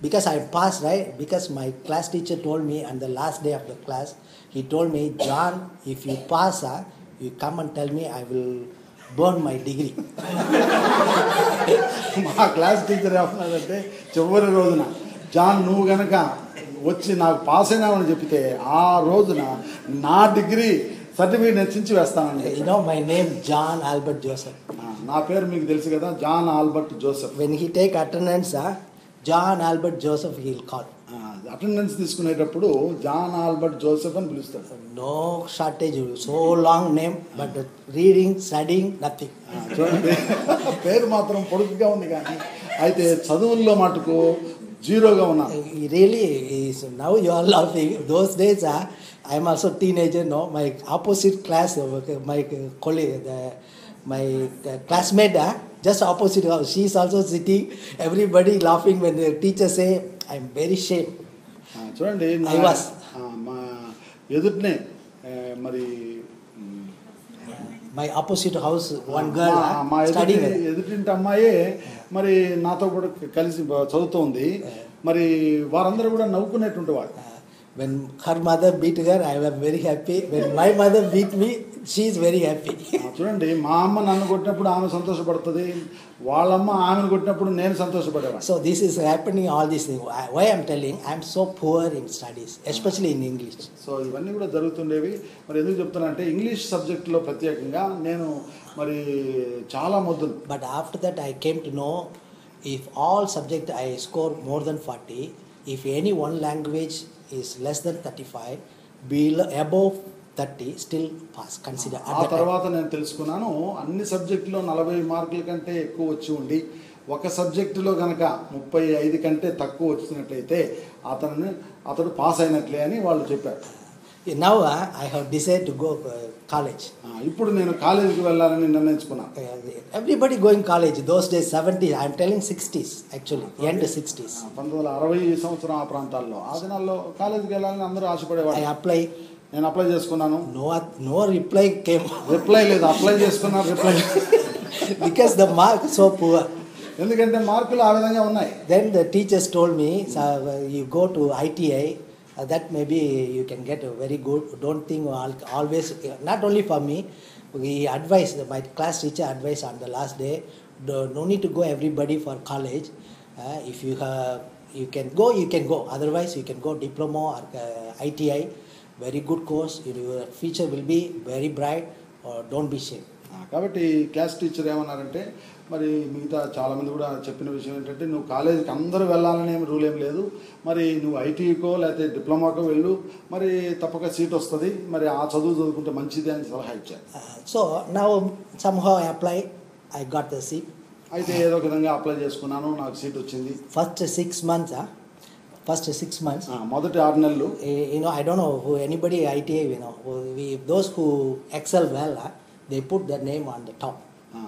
because I passed, right? Because my class teacher told me on the last day of the class, he told me, John, if you pass, you come and tell me, I will burn my degree. మా class teacher ఏమన్నాడంటే చివరి రోజున, John నువ్వు గనక వచ్చి నాకు pass అయినావని చెప్తే ఆ రోజున నా డిగ్రీ సర్టిఫికేట్ నచ్చించి వేస్తానండి. My name John Albert Joseph. నా పేరు మీకు తెలుసు కదా, John Albert Joseph. When he take attendance, John Albert Joseph he will call. Attendance తీసుకునేటప్పుడు జాన్ ఆల్బర్ట్ జోసెఫ్ అని పిలుస్తాడు. No shortage, so long name, but reading, studying, nothing. చూడండి, పేరు మాత్రం పొడుగుగా ఉంది కానీ అయితే చదువుల్లో మటుకు జీరోగా ఉన్నాను. Really now you are laughing. Those days I am also teenager, no, my opposite class, my colleague, my classmate, just opposite house, she is also sitting, everybody laughing when the teacher say, I am very shame. చూడండి, మా ఎదుటనే మరి my opposite house one girl మా ఎదుటింటి అమ్మాయే మరి నాతో కూడా కలిసి చదువుతోంది. మరి వారందరూ కూడా నవ్వుకునేటువంటి వాడు. When her mother beat her, I was very happy. When my mother beat me, She is very happy. చూడండి, మా అమ్మ నన్ను కొట్టినప్పుడు ఆమె సంతోషపడుతుంది, వాళ్ళమ్మ ఆమెను కొట్టినప్పుడు నేను సంతోషపడేవాడిని. So this is happening, all these things. Why I'm telling, I'm so poor in studies, especially in English. So ఇవన్నీ కూడా జరుగుతుండేవి. మరి ఎందుకు చెప్తానంటే ఇంగ్లీష్ సబ్జెక్టులో ప్రత్యేకంగా నేను మరి చాలా మొద్దును. But after that I came to know, if all subject I score more than 40, if any one language is less than 35, below above 30, still pass, consider. ఆ తర్వాత నేను తెలుసుకున్నాను, అన్ని సబ్జెక్టులో 40 మార్కుల కంటే ఎక్కువ వచ్చి ఉండి ఒక సబ్జెక్టులో కనుక 35 కంటే తక్కువ వచ్చినట్లయితే అతడు పాస్ అయినట్లే అని వాళ్ళు చెప్పారు. Now I have decided to go college. ఇప్పుడు నేను కాలేజీకి వెళ్ళాలని నిర్ణయించుకున్నాను. Everybody going college those days, 70s, I'm telling 60s actually, end 60s. 1960 సంవత్సరం ఆ ప్రాంతాల్లో ఆ దినాల్లో కాలేజీకి వెళ్ళాలని అందరూ ఆశపడేవారు. నేను అప్లై చేసుకున్నాను. No reply came. రిప్లై లేదు, అప్లై చేసుకున్నాను, reply because the mark so poor. ఎందుకంటే మార్కులు ఆ విధంగా ఉన్నాయి. Then the teachers told me, you go to ITI, that maybe you can get a very good. Don't think always, not only for me, we advised, my class teacher advised on the last day, no need to go everybody for college. If you can go, otherwise you can go diploma or ITI, very good course, your future will be very bright, or don't be shame. కాబట్టి class teacher ఏమన్నారంటే, మరి మిగతా చాలామంది కూడా చెప్పిన విషయం ఏంటంటే, నువ్వు కాలేజీకి అందరూ వెళ్ళాలని ఏమి రూల్ ఏం లేదు, మరి నువ్వు ఐటీకో లేకపోతే డిప్లొమాకో వెళ్ళు, మరి తప్పక సీట్ వస్తుంది, మరి ఆ చదువు చదువుకుంటే మంచిది అని సలహా ఇచ్చారు. So now somehow I applied, I got the seat. అయితే ఏదో విధంగా అప్లై చేసుకున్నాను, నాకు సీట్ వచ్చింది. First 6 months, మొదటి 6 నెలలు, I don't know who anybody ITI, those who excel well, they put their name on the top.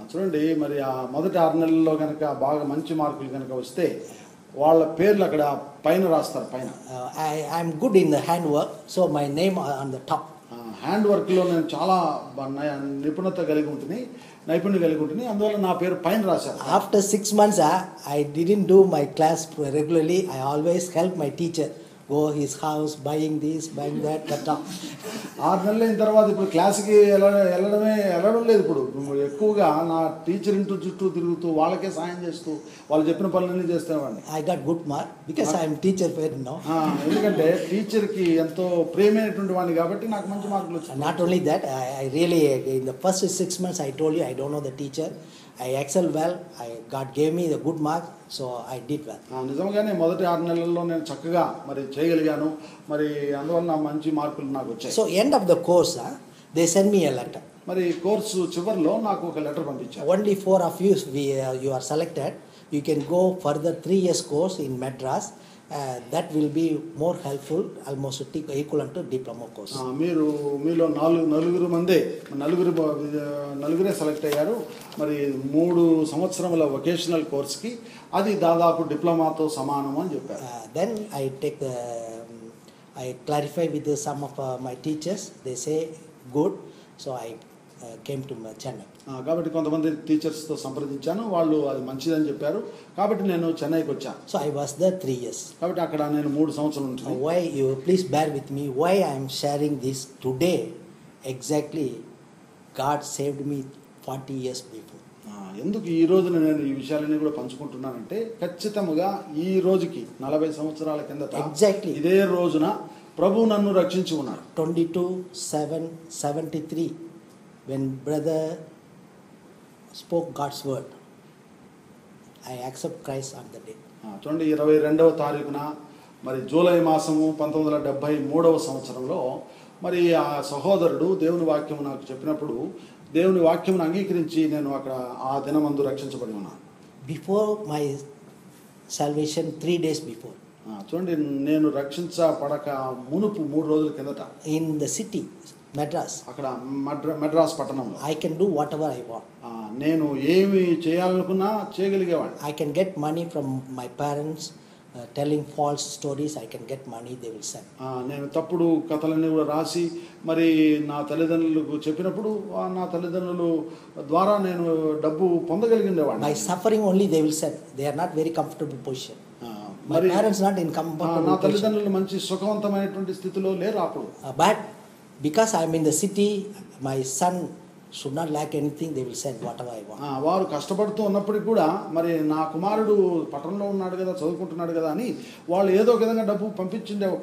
చూడండి, మరి ఆ మొదటి 6 నెలల్లో కనుక బాగా మంచి మార్కులు కనుక వస్తే వాళ్ళ పేర్లు అక్కడ పైన రాస్తారు. పైన I'm good in the hand work, so my name on the top. Hand వర్క్లో నేను చాలా నైపుణ్యం కలిగి ఉంటుంది, అందువల్ల నా పేరు పైన రాశారు. After 6 months, I didn't do my class regularly. I always help my teacher, go his house, buying this, buying that, that. 6 నెలలు అయిన తర్వాత ఇప్పుడు క్లాస్కి వెళ్ళడం లేదు. ఇప్పుడు ఎక్కువగా నా టీచర్ ఇంటూ చుట్టూ తిరుగుతూ వాళ్ళకే సాయం చేస్తూ వాళ్ళు చెప్పిన పనులన్నీ చేస్తామండి. I got good mark because I am teacher paid now. ఎందుకంటే టీచర్కి ఎంతో ప్రేమైనటువంటి వాడిని కాబట్టి నాకు మంచి మార్కులు వచ్చాయి. Not only that, I really, in the first 6 months, I told you I don't know the teacher. I excel well. God gave me the good mark, so I did well. నిజంగానే మొదటి 6 నెలల్లో నేను చక్కగా మరి చేయగలిగాను, మరి అందువల్ల మంచి మార్కులు నాకు వచ్చాయి. So end of the course, they send me a letter. మరి కోర్సు చివరిలో నాకు ఒక లెటర్ పంపించారు. Only 4 of you, you are selected. You can go further 3 years course in Madras. That will be more helpful, almost equivalent to diploma course. మీలో నలుగురే select అయ్యారు. మరి 3 సంవత్సరముల వొకేషనల్ కోర్స్కి అది దాదాపు డిప్లొమాతో సమానం అని చెప్పారు. Then I clarify with some of my teachers. They say good, so I came to Chennai. కాబట్టి కొంతమంది టీచర్స్తో సంప్రదించాను, వాళ్ళు అది మంచిదని చెప్పారు, కాబట్టి నేను చెన్నైకి వచ్చాను. So I was there 3 years. కాబట్టి అక్కడ నేను 3 సంవత్సరాలు ఉంటాను. Why, you please bear with me, why I am sharing this today? Exactly, God saved me 40 years before. ఎందుకు ఈ రోజున నేను ఈ విషయాలన్నీ కూడా పంచుకుంటున్నానంటే, ఖచ్చితంగా ఈ రోజుకి 40 సంవత్సరాల కిందట ఎగ్జాక్ట్లీ ఇదే రోజున ప్రభు నన్ను రక్షించి ఉన్నాడు. 22/7/73 when brother spoke God's word, I accept Christ on the day. చూడండి, 22వ తారీఖున మరి జూలై మాసము 1973వ సంవత్సరంలో మరి ఆ సహోదరుడు దేవుని వాక్యం నాకు చెప్పినప్పుడు దేవుని వాక్యమును అంగీకరించి నేను అక్కడ ఆ దినమందు రక్షించబడి ఉన్నాను. Before my salvation, 3 days before. చూడండి, నేను రక్షించబడక మునుపు 3 రోజుల కిందట in the city, Madras, అక్కడ మద్రాస్ పట్టణంలో I can do whatever I want. నేను ఏమి చేయాలనుకున్నా చేయగలిగేవాడిని. I can get money from my parents, telling false stories. I can get money, they will send. నేను తప్పుడు కథలన్నీ కూడా రాసి మరి నా తల్లిదండ్రులకు చెప్పినప్పుడు నా తల్లిదండ్రుల ద్వారా నేను డబ్బు పొందగలిగేవాడిని. By suffering only they will send. They are not very comfortable position. My parents not in comfortable నా తల్లిదండ్రులు మంచి సుఖవంతమైనటువంటి స్థితిలో లేరు అప్పుడు. But because I'm in the city, my son should not lack anything. They will send whatever I want. వారు కష్టపడుతూ ఉన్నప్పటికీ కూడా మరి నా కుమారుడు పట్టణంలో ఉన్నాడు కదా, చదువుకుంటున్నాడు కదా అని వాళ్ళు ఏదో ఒక విధంగా డబ్బు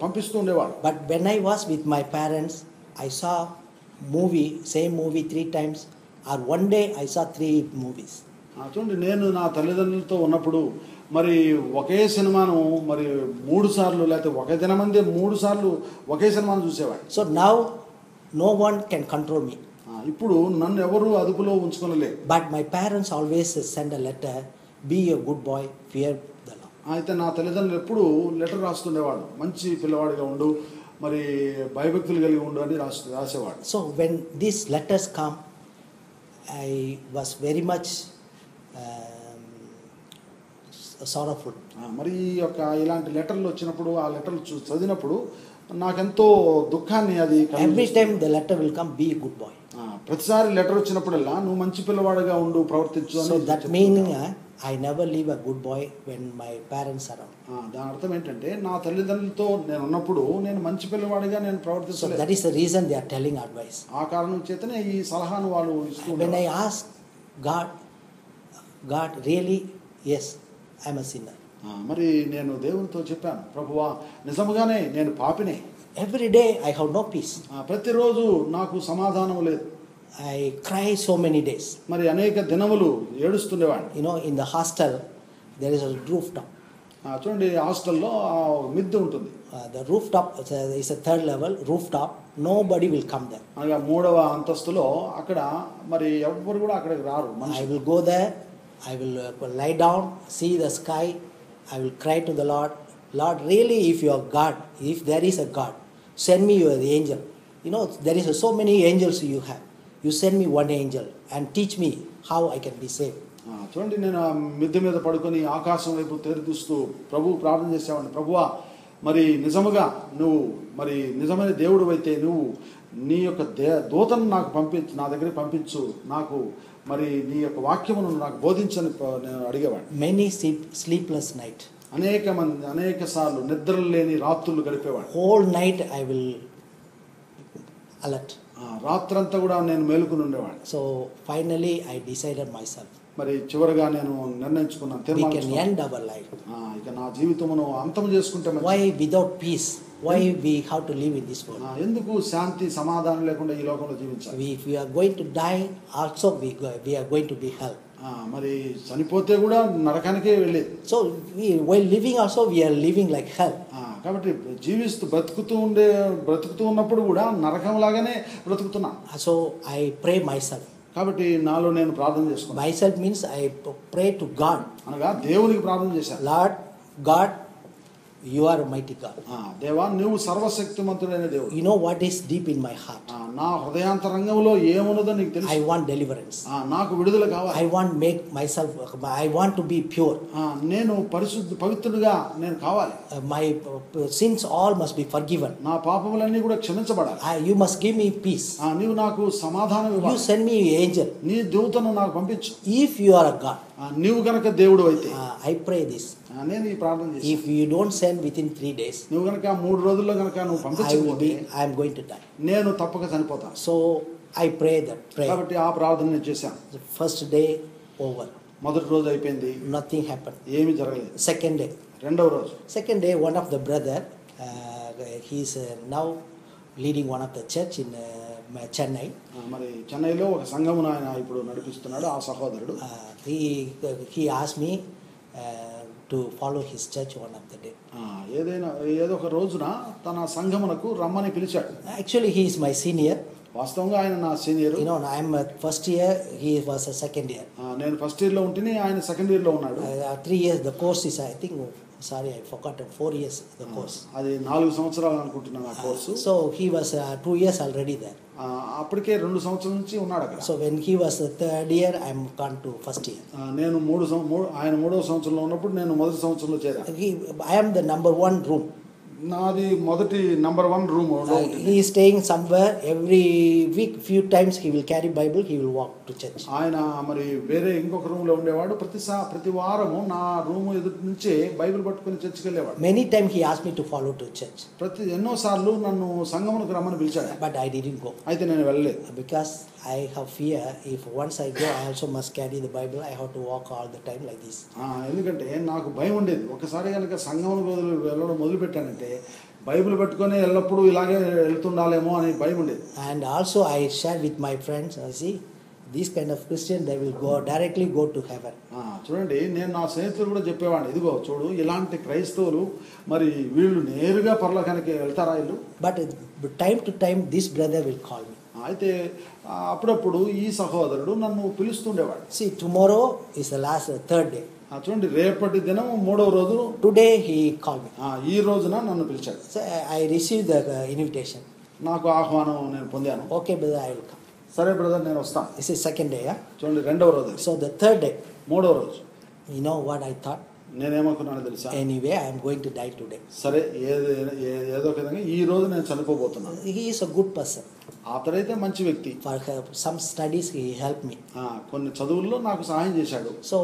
పంపిస్తూ ఉండేవాడు. But when I was with my parents, I saw same movie 3 times, or one day I saw 3 movies. చూడండి, నేను నా తల్లిదండ్రులతో ఉన్నప్పుడు మరి ఒకే సినిమాను మరి 3 సార్లు లేకపోతే ఒక దినమందే 3 సార్లు ఒకే సినిమాను చూసేవాడు. So now no one can control me. ఇప్పుడు నన్ను ఎవరు అదుపులో ఉంచుకోలేరు. But my parents always send a letter, be a good boy, fear the Lord. అయితే నా తల్లిదండ్రులు ఎప్పుడు లెటర్ రాస్తుండేవాడు, మంచి పిల్లవాడిగా ఉండు, మరి భయభక్తులు కలిగి ఉండు అని రాసేవాడు. So when these letters come, I was very much sorrowful. మరి ఇలాంటి లెటర్లు వచ్చినప్పుడు ఆ లెటర్లు చదివినప్పుడు నాకెంతో దుఃఖాన్ని అది. Every time the letter will come, be a good boy. ప్రతిసారి లెటర్ వచ్చినప్పుడల్లా నువ్వు మంచి పిల్లవాడిగా ఉండు, ప్రవర్తించు అని. So that meaning I never leave a good boy when my parents are around. దాని అర్థం ఏంటంటే నా తల్లిదండ్రులతో నేను ఉన్నప్పుడు నేను మంచి పిల్లవాడిగా నేను ప్రవర్తించలేదు. So that is the reason they are telling advice. ఆ కారణం చేతనే ఈ సలహాను వాళ్ళు ఇస్తూ. When I ask God really, yes, I am a sinner. మరి నేను దేవునితో చెప్పాను, ప్రభువా నిజముగానే నేను పాపినే. Every day I have no peace. ప్రతిరోజు నాకు సమాధానం లేదు. I cry so many days. మరి అనేక దినములు ఏడుస్తుండేవాడు. In the hostel there is a rooftop. చూడండి, హాస్టల్లో మిద్దె ఉంటుంది. The rooftop is a 3rd level rooftop. Nobody will come there. అనగా 3వ అంతస్తులో అక్కడ మరి ఎవ్వరు కూడా అక్కడికి రారు. I will go there. I will lie down, see the sky. I will cry to the Lord. Lord, really, if you are God, if there is a God, send me your angel. There is so many angels you have. You send me one angel and teach me how I can be saved. చూడండి, నేను మిద్దె మీద పడుకొని ఆకాశం వైపు తెరిచూస్తూ ప్రభువు ప్రార్థన చేసేవాడిని. ప్రభువా, మరి నిజముగా నువ్వు మరి నిజమైన దేవుడు అయితే నువ్వు నీ యొక్క దూతను నాకు పంపించు, నా దగ్గరికి పంపించు, నాకు మరి నీ యొక్క వాక్యమును నాకు బోధించని నేను అడిగేవాడిని. Many sleepless night. అనేక సార్లు నిద్రలు లేని రాత్రులు గడిపేవాడు. Whole night I will alert. రాత్రంతా కూడా నేను మేలుకుని ఉండేవాడిని. So finally I decided myself. మరి చివరిగా నేను నిర్ణయించుకున్నాను, తీర్మానించుకున్నాను. We can end our life. ఇక నా జీవితమును అంతం చేసుకుంటే. Why without peace? Why we have to live in this world? ఎందుకు శాంతి సమాధానం లేకుండా ఈ లోకంలో జీవించాలి? If we are going to die, also we are going to be hell. మరి చనిపోతే కూడా నరకానికే వెళ్ళేది. So while living also we are living like hell. కాబట్టి బ్రతుకుతూ ఉన్నప్పుడు కూడా నరకం లాగానే బ్రతుకుతున్నా. So I pray myself. కాబట్టి నాలో నేను ప్రార్థన చేసుకున్నాను. Myself means I pray to God. అనగా దేవునికి ప్రార్థన చేశాను. Lord God, you are a mighty God. దేవా, నువ్వు సర్వశక్తిమంతుడైన దేవుడు. You know what is deep in my heart. నా హృదయాంతరంగంలో ఏమున్నదో నీకు తెలుసు. I want deliverance. నాకు విడుదల కావాలి. I want to be pure. నేను పవిత్రుడిగా నేను కావాలి. My sins all must be forgiven. నా పాపములన్నీ కూడా క్షమించబడాలి. You must give me peace. నీవు నాకు సమాధానం ఇవ్వాలి. You send me an angel. నీ దూతను నాకు పంపించు. If you are a God, నీవు గనక దేవుడు అయితే, I pray this. నేను ఈ ప్రార్థన చేస్తాను. If you don't send within 3 days, నువ్వు గనక 3 రోజుల్లో గనక నువ్వు పంపించకపోతే I am going to die. నేను తప్పక చనిపోతాను. So I pray that prayer. కాబట్టి ఆ ప్రార్థన నేను చేశాను. The first day over. మొదటి రోజు అయిపోయింది. Nothing happened. ఏమీ జరగలేదు. Second day. రెండవ రోజు. Second day, one of the brother, he is now leading one of the church in Chennai. మరి చెన్నైలో ఒక సంఘమును ఆయన ఇప్పుడు నడిపిస్తున్నాడు. ఆ సహోదరుడు he asked me to follow his church one of the day. ఏదో ఒక రోజున తన సంఘమునకు రమ్మని పిలిచాడు. Actually he is my senior. వాస్తవంగా ఆయన నా senior. I am first year, he was a second year. నేను ఫస్ట్ ఇయర్ లో ఉంటేనే ఆయన సెకండ్ ఇయర్ లో ఉన్నాడు. 3 years the course is, I think, sorry I forgot, 4 years the course. అది 4 సంవత్సరాలు అనుకుంటున్నాను ఆ course. So he was 2 years already there. అప్పటికే 2 సంవత్సరాల నుంచి ఉన్నాడు అక్కడ. So when he was the third year, I am gone to first year. నేను ఆయన 3వ సంవత్సరంలో ఉన్నప్పుడు నేను మొదటి సంవత్సరంలో చేరాను. I am the number 1 room. నాది మొదటి number 1 room. He is staying somewhere every week. Few times he will carry Bible. He will walk to church. ఆయన మరి వేరే ఇంకొక రూమ్ లో ఉండేవాడు. ప్రతి వారము నా రూమ్ ఎదుటి నుంచే బైబిల్ పట్టుకొని చర్చికి వెళ్ళేవాడు. Many times he asked me to follow to church. ఎన్నో సార్లు నన్ను సంగమునకు రమ్మని పిలిచాడు. But I didn't go. అయితే నేను వెళ్ళలేదు. Because I have fear. If once I go, I also must carry the Bible. I have to walk all the time like this. ఎందుకంటే నాకు భయం ఉండేది. ఒకసారి కనుక సంగమునకు వెళ్ళడం మొదలుపెట్టానంటే బైబిల్ పట్టుకొని ఎల్లప్పుడూ ఇలాగే వెళ్తుండాలేమో అని భయం ఉండేది. And also I share with my friends. See, these kind of Christians, they will directly go to heaven. చూడండి, నేను నా స్నేహితులు కూడా చెప్పేవాడిని, ఇదిగో చూడు ఇలాంటి క్రైస్తవులు మరి వీళ్ళు నేరుగా పరలోకానికి వెళ్తారా వీళ్ళు. But time to time this brother will call me. అయితే అప్పుడప్పుడు ఈ సహోదరుడు నన్ను పిలుస్తుండేవాడు. See, tomorrow is the third day. చూడండి, రేపటి దినం 3వ రోజు. Today he called me. ఈ రోజున నన్ను పిలిచాడు. So I received the invitation. నాకు ఆహ్వానం నేను పొందాను. Okay brother, I will come. సరే బ్రదర్, నేను వస్తాను. This is second day. చూడండి, 2వ రోజు. So the third day. 3వ రోజు. You know what I thought? నేనేమనుకున్నాను తెలుసా? Anyway, I am going to die today. సరే, ఏదో విధంగా ఈ రోజు నేను చనిపోబోతున్నాను. He is a good person. అతడైతే మంచి వ్యక్తి. For some studies he helped me. కొన్ని చదువుల్లో నాకు సహాయం చేశాడు. So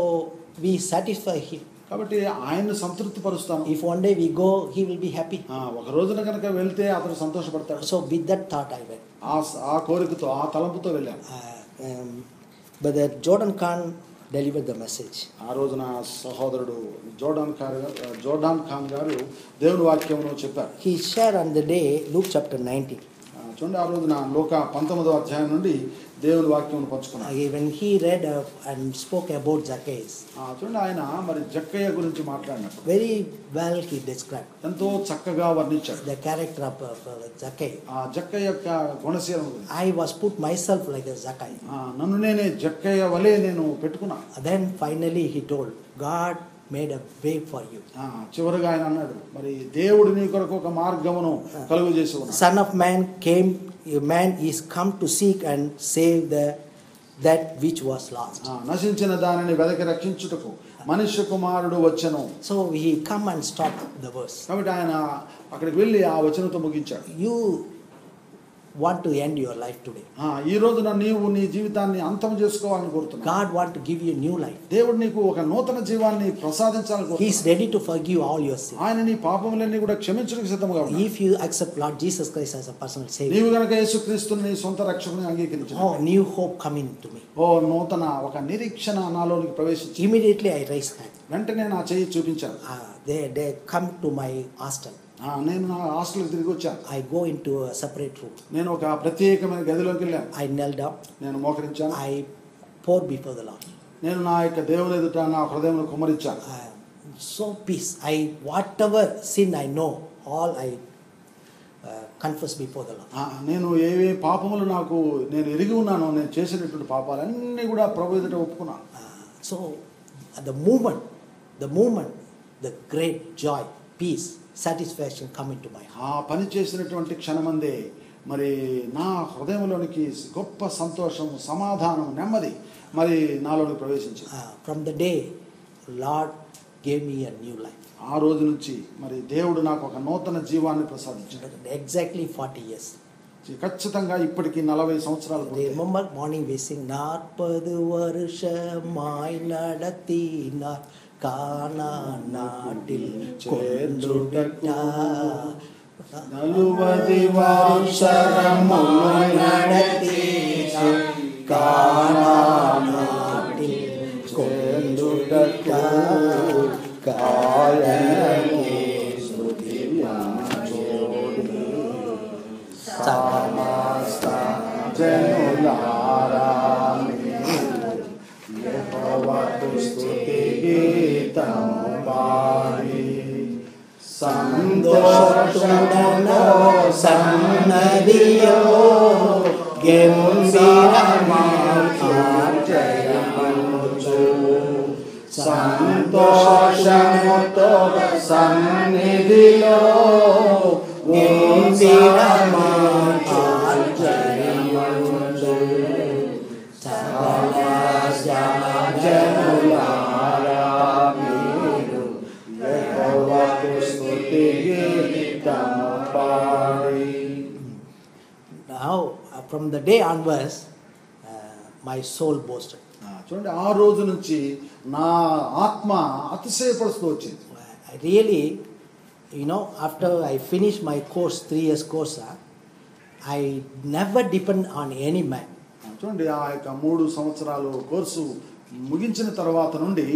we satisfy him. కాబట్టి ఆయన్ని సంతృప్తి పరుస్తాను. If one day we go, he will be happy. ఒక రోజున కనుక వెళ్తే అతను సంతోషపడతాడు. So with that thought I went. ఆ కోరికతో, ఆ తలంపుతో వెళ్ళాను. Brother Jordan Khan delivered the message. ఆ రోజున సహోదరుడు జోర్డాన్ ఖాన్ గారు దేవుని వాక్యమును చెప్పారు. He shared on the day Luke chapter 19. చూడండి, ఆ రోజున లూక 19వ అధ్యాయం నుండి దేవుని వాక్యమును పంచుకున్నాడు. When he read and spoke about Zacchaeus. చూడండి, ఆయన మరి జక్కయ్య గురించి మాట్లాడినట్టు Very well he described. ఎంతో చక్కగా వర్ణించాడు The character of Zacchaeus. జక్కయ్య యొక్క గుణశీలం గురించి. I was put myself like a Zacchaeus. నన్ను నేనే జక్కయ్య వలె నేను పెట్టుకున్నా. Then finally he told, God made a way for you. చివరిగా ఆయన అన్నాడు, మరి దేవుడు నీ కొరకు ఒక మార్గమును కలుగు చేసి ఉన్నాడు. Son of man came, man is come to seek and save that which was lost. నశించిన దానిని వెదకి రక్షించుటకు మనుష్య కుమారుడు వచ్చెను. So he come and stop the verse. కాబట్టి ఆయన అక్కడికి వెళ్ళి ఆ వచనంతో ముగించాడు. You want to end your life today. ఈ రోజున నీవు నీ జీవితాన్ని అంతం చేసుకోవాలని కోరుతున్నావు. God want to give you new life. దేవుడు నీకు ఒక నూతన జీవాన్ని ప్రసాదించాలని కోరుతున్నాడు. He is ready to forgive all your sins. ఆయన నీ పాపములన్నీ కూడా క్షమించడానికి సిద్ధంగా ఉన్నాడు. If you accept Lord Jesus Christ as a personal savior. నీవు గనుక యేసుక్రీస్తుని నీ సొంత రక్షకునిగా అంగీకరించావు. Oh, new hope coming to me. నూతన ఒక నిరీక్షణ నాలోనికి ప్రవేశించింది. Immediately I raised hand. వెంటనే నా చెయ్యి చూపించాను. They come to my hostel. నేను నా హాస్టల్కి తిరిగి వచ్చాను. I go into a separate room. నేను ఒక ప్రత్యేకమైన గదిలోకి వెళ్ళాను. I knelt down. నేను మోకరించాను. I poured before the Lord. నేను నా యొక్క దేవుని ఎదుట నా హృదయంలో కుమ్మరించాను. So peace. Whatever sin I know, all I confess before the Lord. నేను ఏవే పాపములు నేను ఎరిగి ఉన్నానో, నేను చేసినటువంటి పాపాలన్నీ కూడా ప్రభు ఎదుట ఒప్పుకున్నాను. So the moment, the great joy, peace, satisfaction come into my heart. ఆ పని చేసినటువంటి క్షణమందే మరి నా హృదయంలోనికి గొప్ప సంతోషం, సమాధానం, నెమ్మది మరి నాలోనికి ప్రవేశించింది. From the day Lord gave me a new life. ఆ రోజు నుంచి మరి దేవుడు నాకు ఒక నూతన జీవాన్ని ప్రసాదించాడు. Exactly 40 years. ఖచ్చితంగా ఇప్పటికి 40 సంవత్సరాలు. Remember morning we sing 40 வருஷமாய் நடத்தினார் కానా నాటిల్ కొందుటా 40 సంవత్సరములు నడతినార్ కానా నాటిల్ కొందుటా కాయని స్తుతించుడి సమస్త జనులారా యెహోవాకు స్తుతి గీతము పాడి సంతోషముడనో సన్నదియో గెంభీరమార్జయమనుచు సంతోషముతో సన్నిధిలో గెంభీరమార్జయమనుచు సమస్త జనులారా యెహోవాకు స్తుతి గీతము how from the day onwards, my soul boasted. చూడండి, ఆ రోజు నుంచి నా ఆత్మ అతిశయపరుస్తూ వచ్చింది. I really, after I finished my course, 3 years course, I never depend on any man. చూడండి, ఆ యొక్క 3 సంవత్సరాలు కోర్సు ముగించిన తర్వాత నుండి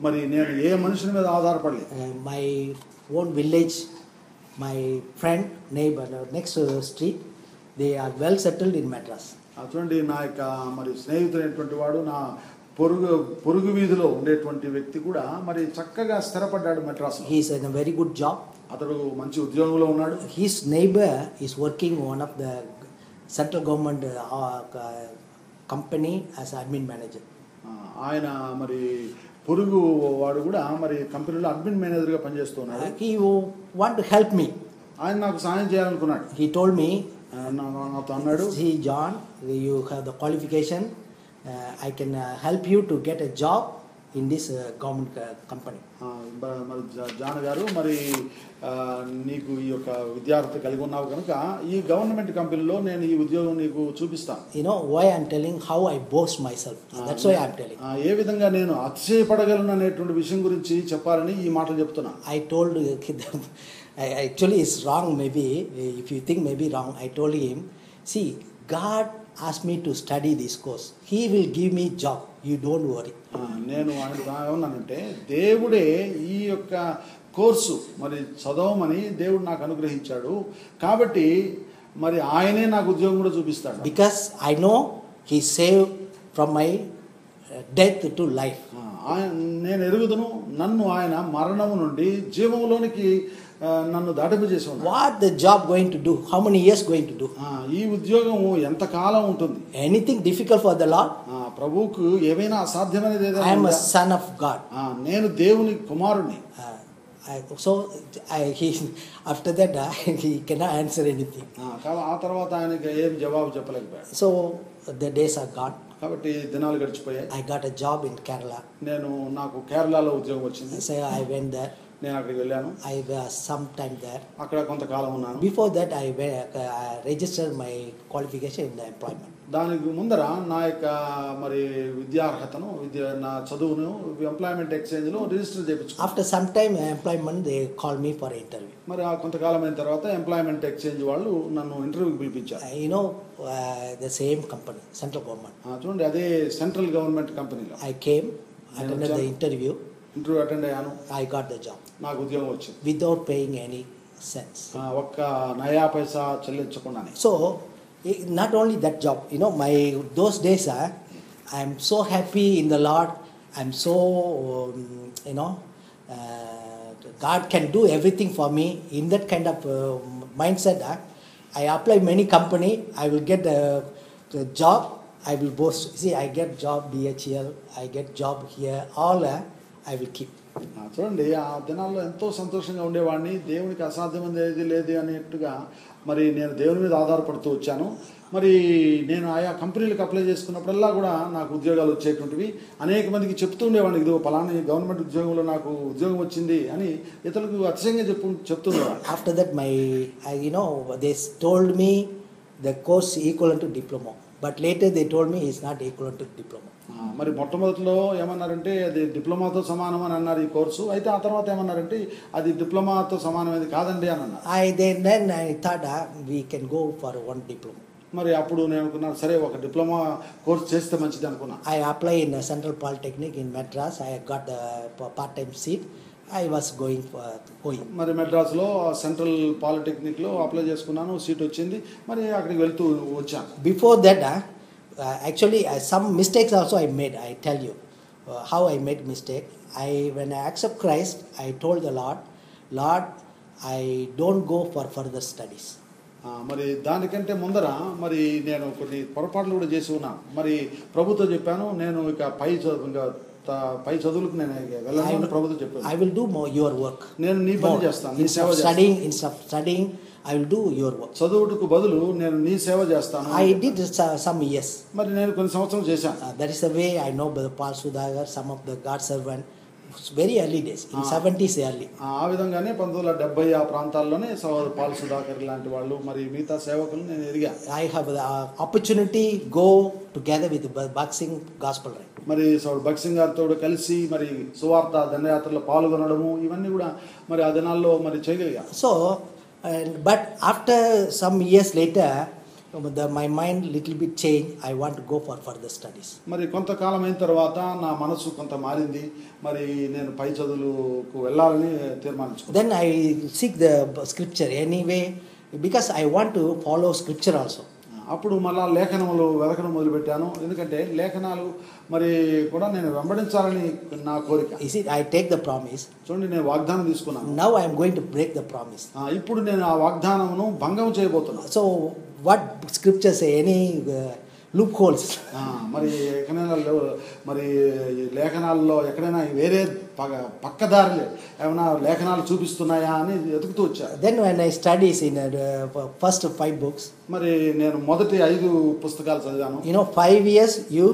మరి నేను ఏ మనుషుని మీద ఆధారపడలేదు. My own village, my friend, neighbor, next street, they are well settled in Madras. చూడండి, నా యొక్క మరి స్నేహితుడైనటువంటి వాడు, నా పొరుగు వీధిలో ఉండేటువంటి వ్యక్తి కూడా మరి చక్కగా స్థిరపడ్డాడు మద్రాసులో. He is in a very good job. అతడు మంచి ఉద్యోగంలో ఉన్నాడు. His neighbor is working one of the central government company as admin manager. ఆయన మరి పొరుగు వాడు కూడా మరి కంపెనీలో అడ్మిన్ మేనేజర్గా పనిచేస్తున్నాడు. He want to help me. ఆయన నాకు సహాయం చేయాలనుకున్నాడు. He told me, నాతో అన్నాడు, see John, you have the qualification, I can help you to get a job in this government company. మరి జాన్ గారు, మరి నీకు ఈ యొక్క విద్యార్థి కలిగి ఉన్నావు కనుక ఈ గవర్నమెంట్ కంపెనీలో నేను ఈ ఉద్యోగం నీకు చూపిస్తాను. Why I'm telling how I boast myself. That's why I'm telling. ఏ విధంగా నేను అతిశయపడగలను అనేటువంటి విషయం గురించి చెప్పాలని ఈ మాటలు చెప్తున్నా. I told them, actually it's wrong maybe, if you think maybe wrong, I told him, see, God asked me to study this course. He will give me job. You don't worry. నేను ఏమన్నానంటే, దేవుడే ఈ యొక్క course మరి చదవమని దేవుడు నాకు అనుగ్రహించాడు కాబట్టి మరి ఆయనే నాకు ఉద్యోగం కూడా చూపిస్తాడు. Because I know he saved from my death to life. నేను ఎరుగుదును, నన్ను ఆయన మరణము నుండి జీవములోనికి నన్ను దాటింపజేసి ఉన్నాడు. What the job going to do? How many years going to do? ఈ ఉద్యోగం ఎంత కాలం ఉంటుంది? Anything difficult for the Lord? ప్రభువుకు ఏమైనా అసాధ్యమైనది ఏదైనా? I am a son of God. నేను దేవుని కుమారుని. So after that he cannot answer anything. ఆ తర్వాత ఆయనకి ఏం జవాబు చెప్పలేకపోయాడు. So the days are gone. కాబట్టి దినాలు గడిచిపోయాయి. I got a job in Kerala. నాకు కేరళలో ఉద్యోగం వచ్చింది. So I went there. నేను అక్కడికి వెళ్ళాను. I was some time there. అక్కడ కొంతకాలం ఉన్నాను. Before that I registered my qualification in the employment. దానికి ముందర నా యొక్క మరి విద్యార్హతను నా చదువును ఎంప్లాయ్మెంట్ ఎక్స్చేంజ్లో రిజిస్టర్ చేయించుకున్నాను. After some time employment they called me for interview. మరి ఆ కొంతకాలం అయిన తర్వాత ఎంప్లాయ్మెంట్ ఎక్స్చేంజ్ వాళ్ళు నన్ను ఇంటర్వ్యూకి పిలిపించారు. The same company, central government. చూడండి, అదే సెంట్రల్ గవర్నమెంట్ కంపెనీలో. I came, attended the interview. Interview attend అయ్యాను. I got the job. నాకు ఉద్యోగం వచ్చింది. Without paying any cents. ఒక్క నయా పైసా చెల్లించకుండానే. So not only that job, my those days I am so happy in the Lord. I am so God can do everything for me. In that kind of mindset, I apply many company. I will get the job. I will boast. See, I get job DHL. I get job here. All I will keep. చూడండి, ఆ దినాల్లో ఎంతో సంతోషంగా ఉండేవాడిని. దేవునికి అసాధ్యమైనది లేదు అనేట్టుగా మరి నేను దేవుని మీద ఆధారపడుతూ వచ్చాను. మరి నేను ఆయా కంపెనీలకు అప్లై చేసుకున్నప్పుడల్లా కూడా నాకు ఉద్యోగాలు వచ్చేటువంటివి. అనేక మందికి చెప్తూ ఉండేవాడిని, ఇదిగో పలానా గవర్నమెంట్ ఉద్యోగంలో నాకు ఉద్యోగం వచ్చింది అని ఇతరులకు అతిశయంగా చెప్తుండేవాడు. After that they told me the course equivalent to diploma, but later they told me it's not equivalent to diploma. మరి మొట్టమొదటిలో ఏమన్నారంటే అది డిప్లొమాతో సమానం అని అన్నారు ఈ కోర్సు. అయితే ఆ తర్వాత ఏమన్నారంటే అది డిప్లొమాతో సమానమైనది కాదండి అని అన్నారు. Then I thought we can go for one diploma. మరి అప్పుడు నేను అనుకున్నాను, సరే ఒక డిప్లొమా కోర్స్ చేస్తే మంచిది అనుకున్నా. I applied in Central Polytechnic in Madras. I got the part-time seat. I was going. మరి మెడ్రాస్లో సెంట్రల్ పాలిటెక్నిక్లో అప్లై చేసుకున్నాను, సీట్ వచ్చింది. మరి అక్కడికి వెళ్తూ వచ్చాను. Before that actually some mistakes also I made. I tell you how I made mistake. When I accept Christ, I told the Lord, I don't go for further studies. మరి దానికంటే ముందర మరి నేను కొన్ని పొరపాట్లు కూడా చేసి ఉన్నాను. మరి ప్రభుతో చెప్పాను, నేను ఇక పై చదువులకు నేను వెళ్ళాలని ప్రభుతో చెప్పాను. I will do more your work. నేను నీ పని చేస్తాను, నీ సేవ చేస్తాను. Instead of studying, I will do your work. చదువుటకు బదులు నేను నీ సేవ చేస్తాను. I did some years. మరి నేను కొన్ని సంవత్సరాలు చేశాను. That is the way I know Brother Paul Sudhagar, some of the God servant. very early days, in 70s early. ఆ విధంగానే 1970 ఆ ప్రాంతాల్లోనే సోదరు పాల్ సుధాకర్ లాంటి వాళ్ళు మరి మిగతా సేవకులు నేను ఎదిగా. I have the opportunity go together with boxing gospel right. మరి సోదరు భక్సింగ్ గారితో కలిసి మరి సువార్త దండయాత్రలో పాల్గొనడము ఇవన్నీ కూడా మరి ఆ దినాల్లో మరి చేయగలిగా. So, but after some years later, my mind little bit changed. I want to go for further studies. మరి కొంతకాలం అయిన తర్వాత నా మనసు కొంత మారింది. మరి నేను పై చదువులకు వెళ్ళాలని తీర్మానించుకున్నాను. Then I seek the scripture anyway because I want to follow scripture also. అప్పుడు మళ్ళా లేఖనములు వెతకడం మొదలుపెట్టాను. ఎందుకంటే లేఖనాలు మరి కూడా నేను వెంబడించాలని నా కోరిక. You see, I take the promise. చూడండి, నేను వాగ్దానం తీసుకున్నాను. Now I am going to break the promise. ఇప్పుడు నేను ఆ వాగ్దానమును భంగం చేయబోతున్నాను. So what scripture say? Any loopholes? మరి ఎక్కడైనా మరి లేఖనాల్లో ఎక్కడైనా వేరే పక్కదారులే ఏమైనా లేఖనాలు చూపిస్తున్నాయా అని వెతుకుతూ వచ్చా. Then when I studies in first 5 books, మరి నేను మొదటి 5 పుస్తకాలు చదివాను. 5 years you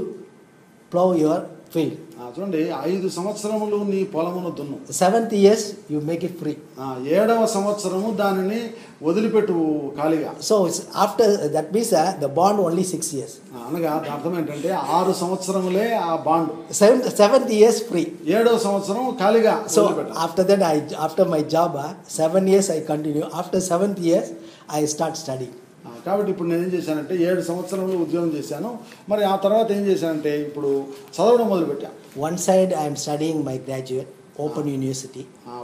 plow your field. చూడండి, 5 సంవత్సరములు నీ పొలమును దున్ను. 7th years you make it free. 7వ సంవత్సరము దానిని వదిలిపెట్టు ఖాళీగా. So after that means the bond only 6 years. అనగా అర్థం ఏంటంటే 6 సంవత్సరములే ఆ బాండ్. 7th years free. 7వ సంవత్సరం ఖాళీగా. So after that after my job 7 years I continue. After 7th years I start studying. కాబట్టి ఇప్పుడు నేను ఏం చేశానంటే 7 సంవత్సరాలు ఉద్యోగం చేశాను. మరి ఆ తర్వాత ఏం చేశానంటే ఇప్పుడు చదవడం మొదలుపెట్టాను. One side I am studying my graduate Open University.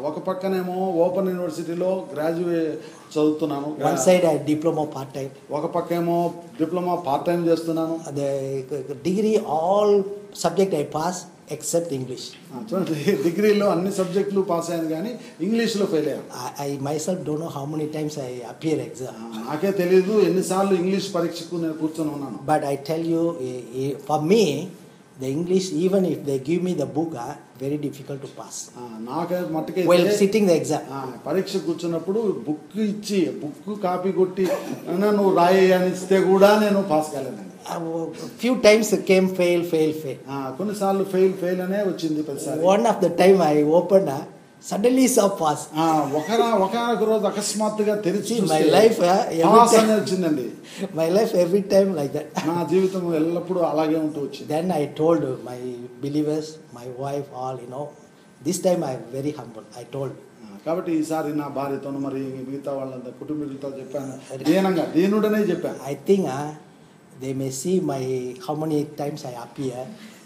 ఒక పక్కనేమో ఓపెన్ యూనివర్సిటీలో గ్రాడ్యుయేట్ చదువుతున్నాను. One side I diploma part time. ఒక పక్కేమో డిప్లొమా పార్ట్ టైం చేస్తున్నాను. The degree all subject I pass except English. చూడండి, డిగ్రీలో అన్ని సబ్జెక్టులు పాస్ అయ్యాను కానీ ఇంగ్లీష్లో ఫెయిల్ అయ్యాను. I myself don't know how many times I appear exam. నాకే తెలియదు ఎన్నిసార్లు ఇంగ్లీష్ పరీక్షకు నేను కూర్చొని ఉన్నాను. But I tell you, for me the English, even if they give me the book, very difficult to pass. నాకే మట్టుకే While sitting the exam. పరీక్ష కూర్చున్నప్పుడు బుక్ ఇచ్చి బుక్ కాపీ కొట్టి నువ్వు రాయి అని ఇస్తే కూడా నేను పాస్ కాలేదండి. Few times came fail. కొన్నిసార్లు ఫెయిల్ అనే వచ్చింది ప్రతిసారి. One of the time I opened, suddenly saw pass. ఒక రోజు అకస్మాత్తుగా తెరిచి my life పాస్ అనే వచ్చిందండి. My life every time like that. నా జీవితం ఎల్లప్పుడూ అలాగే ఉంటూ వచ్చింది. Then I told my believers, my wife, all, this time I am very humble. I told. కాబట్టి ఈసారి నా భార్యతోను మరి మిగతా వాళ్ళంతా కుటుంబీకులతో చెప్పాను, దీనుడనే చెప్పాను. I think they may see how many times I appear.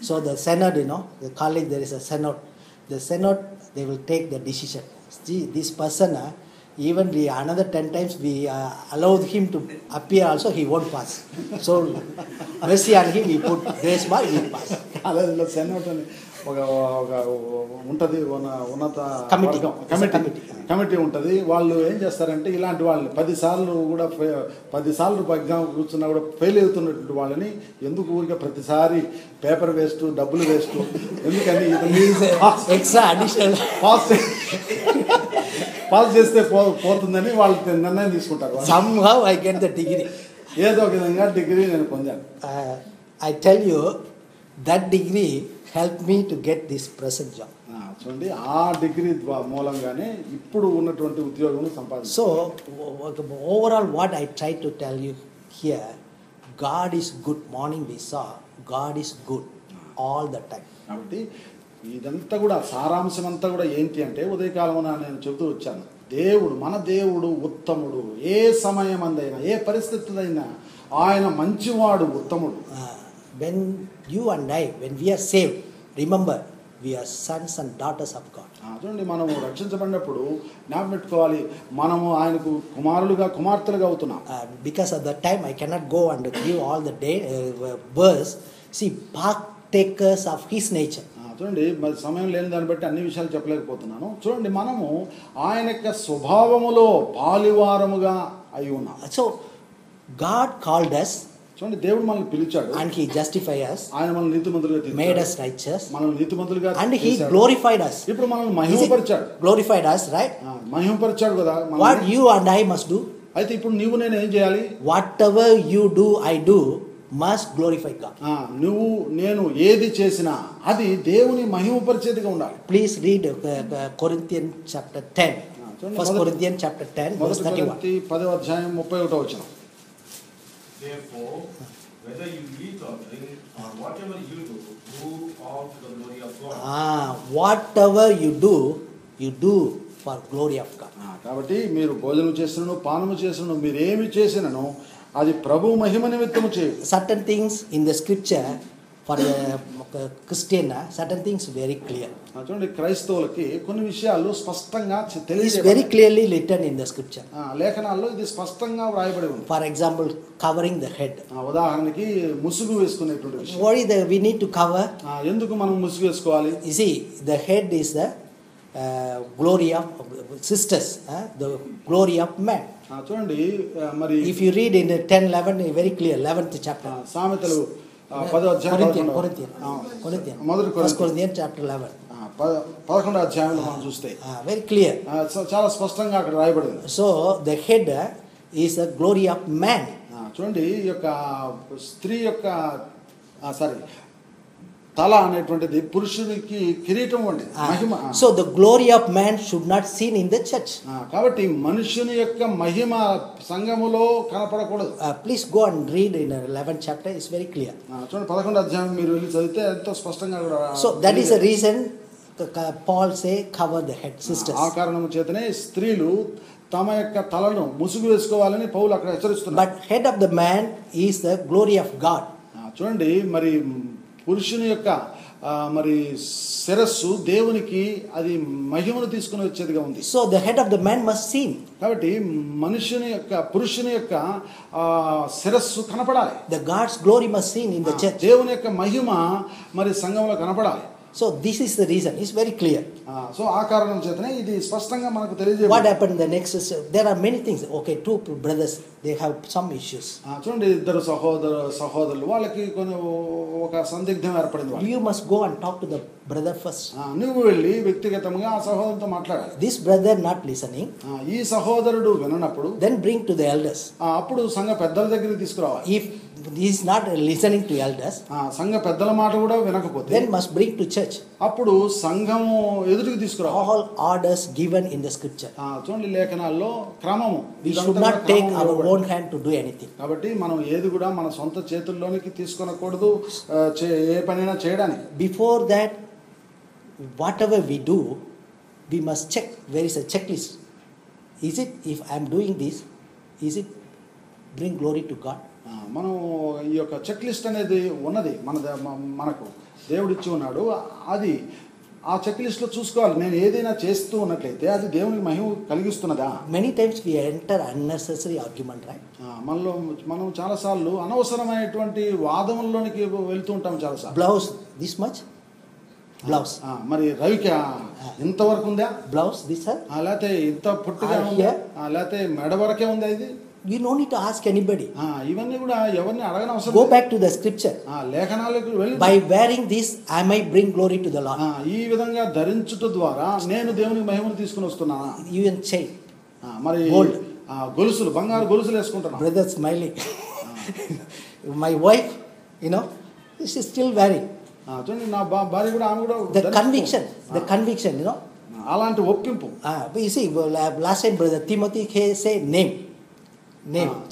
So the synod, the college there is a synod. The synod, they will take the decision. See, this person, even another 10 times we allowed him to appear also, he won't pass. So mercy on him, we put grace mark, he pass. కాలేజీలో senate అని ఒక ఉంటుంది, ఉన్నత committee ఉంటుంది. వాళ్ళు ఏం చేస్తారంటే ఇలాంటి వాళ్ళని 10 సార్లు ఎగ్జామ్ కూర్చున్నా కూడా ఫెయిల్ అవుతున్నటువంటి వాళ్ళని ఎందుకు ఊరికే ప్రతిసారి పేపర్ వేస్ట్, డబ్బులు వేస్ట్, ఎందుకని ఎక్స్ట్రా అడిషనల్ పాస్ చేస్తే పోతుందని వాళ్ళు నిర్ణయం తీసుకుంటారు. Somehow I get the degree. ఏదో ఒక విధంగా డిగ్రీ నేను పొందాను. I tell you, that degree helped me to get this present job. చూడండి, ఆ డిగ్రీ మూలంగానే ఇప్పుడు ఉన్నటువంటి ఉద్యోగం సంపాదించాను. So overall what I try to tell you here, God is good. Morning we saw God is good all the time. కాబట్టి ఇదంతా కూడా సారాంశం అంతా కూడా ఏంటి అంటే ఉదయకాలమున నేను చెబుతూ వచ్చాను, మన దేవుడు ఉత్తముడు. ఏ సమయం అందైనా ఏ పరిస్థితులైనా ఆయన మంచివాడు, ఉత్తముడు. When you and I, when we are saved, remember we are sons and daughters of God. చూడండి, మనము రక్షించబడినప్పుడు జ్ఞాపకం పెట్టుకోవాలి, మనము ఆయనకు కుమార్తెలుగా అవుతున్నాం. Because at that time I cannot go and give all the verse. See, partakers of his nature. చూడండి, మరి సమయం లేని దాన్ని బట్టి అన్ని విషయాలు చెప్పలేకపోతున్నాను. చూడండి, మనము ఆయన యొక్క స్వభావములో పాలివారముగా అయి ఉన్నాం. So God called us. చూడండి, దేవుడు మనల్ని పిలిచాడు and he justified us. ఆయన మనల్ని నీతిమంతులుగా తీర్చాడు. made us righteous. మనల్ని నీతిమంతులుగా and he glorified us. ఇప్పుడు మనల్ని మహిమపరిచాడు. glorified us, right? మహిమపరిచాడు కదా. what you and I must do? అయితే ఇప్పుడు నీవు నేను ఏం చేయాలి? whatever you do, I do. must glorify God. నువ్వు నేను ఏది చేసినా అది దేవుని మహిమపరిచేదిగా ఉండాలి. Please read Corinthians chapter 10. 1 Corinthians chapter 10 verse 31. 10వ అధ్యాయం 31వ వచనం. Therefore, whether you eat or drink or whatever you do, do all to the glory of God. Whatever you do for glory of God. కాబట్టి మీరు భోజనం చేసినను పానము చేసినను మీరు ఏమి చేసినను అది ప్రభు మహిమ నిమిత్తము చేయండి. Certain things in the scripture for a Christian, certain things very clear. చూడండి క్రైస్తవులకి కొన్ని విషయాలు స్పష్టంగా It's very clearly written in the scripture. లేఖనాల్లో ఇది స్పష్టంగా వ్రాయబడి ఉంది. For example, covering the head. ఉదాహరణకి ముసుగు వేసుకునేటువంటి విషయం. What is we need to cover? ఎందుకు మనం ముసుగు వేసుకోవాలి? You see, the head is the glory of sisters, the glory of man. చూడండి మరి if you read in 10:11 very clear 11th chapter. సామెతలు 10వ అధ్యాయం మొదటి కొరింథియన్స్ chapter 11. 11వ అధ్యాయంలో మనం చూస్తే very clear. చాలా స్పష్టంగా అక్కడ రాయబడింది. So the head is the glory of man. చూడండి ఈ యొక్క స్త్రీ యొక్క తల అనేటువంటిది పురుషునికి కిరీటం వంటి మహిమ. So the glory of man should not seen in the church. కాబట్టి మనుషుని యొక్క మహిమ సంఘములో కనపడకూడదు. Please go and read in 11th chapter, it's very clear. చూడండి 11వ అధ్యాయం మీరు వెళ్ళి చదివితే ఎంతో స్పష్టంగా. So that is the reason Paul say cover the head, sisters. ఆ కారణం చేతనే స్త్రీలు తమ యొక్క తలను ముసుగు వేసుకోవాలని పౌలు అక్కడ హెచ్చరిస్తున్నారు. But head of the man is the glory of God. చూడండి మరి పురుషుని యొక్క మరి శిరస్సు దేవునికి అది మహిమను తీసుకుని వచ్చేదిగా ఉంది. So the head of the man must seen. కాబట్టి మనుషుని యొక్క పురుషుని యొక్క శిరస్సు కనపడాలి. The God's glory must seen in the church. దేవుని యొక్క మహిమ మరి సంఘంలో కనపడాలి. So this is the reason. It's very clear. So ఆ కారణం చేతనే ఇది స్పష్టంగా మనకు తెలియజేయబడింది. What happened in the next is there are many things. Okay, two brothers they have some issues. చూడండి ఇద్దరు సహోదరులు వాళ్ళకి కొన్ని ఒక సందిగ్ధం ఏర్పడింది. You must go and talk to the brother first. నువ్వు వెళ్ళి వ్యక్తిగతంగా ఆ సహోదరునితో మాట్లాడాలి. This brother not listening. ఈ సహోదరుడు విననప్పుడు then bring to the elders. అప్పుడు సంఘ పెద్దల దగ్గరికి తీసుకురావాలి. If he is not listening to elders, సంఘ పెద్దల మాట కూడా వినకపోతే then must bring to church. అప్పుడు సంఘము ఎదురుకు తీసుకురావాలి. All orders given in the scripture. చూడండి లేఖనాల్లో క్రమము. We should not take our own hand to do anything. కాబట్టి మనం ఏది కూడా మన సొంత చేతుల్లోనికి తీసుకొనకూడదు ఏ పనైనా చేయడానికి. Before that, whatever we do, we must check. Where is a checklist? Is it, if I am doing this, is it bring glory to God? మనం ఈ యొక్క చెక్ లిస్ట్ అనేది ఉన్నది మనకు దేవుడిచ్చి ఉన్నాడు. అది ఆ చెక్ లిస్ట్లో చూసుకోవాలి. నేను ఏదైనా చేస్తూ ఉన్నట్లయితే అది దేవునికి మహిమ కలిగిస్తున్నదా. Many times we enter unnecessary argument, right? మనం చాలాసార్లు అనవసరమైనటువంటి వాదముల్లోనికి వెళ్తూ ఉంటాం చాలాసార్లు. Blouse this much? Blouse. మరి రవికి ఇంతవరకు ఉందా blouse this sir? లేకపోతే ఇంత పొట్టుగా ఉందా లేకపోతే మెడ వరకే ఉందా ఇది? You don't need to ask anybody. ఇవన్నీ కూడా ఎవరిని అడగని అవసరం. Go back to the scripture. లేఖనాలకు వెళ్ళి by wearing this I might bring glory to the Lord. ఈ విధంగా ధరించుట ద్వారా నేను దేవునికి మహిమను తీసుకొని వస్తున్నానా. You can chain. మరి గొలుసులు బంగారు గొలుసులు వేసుకుంటున్నా. Brother smiling. My wife, she is still wearing. చూడండి నా భార్య కూడా ఆమె కూడా the conviction, అలాంటి ఒప్పింపు. You see, last time brother Timothy say name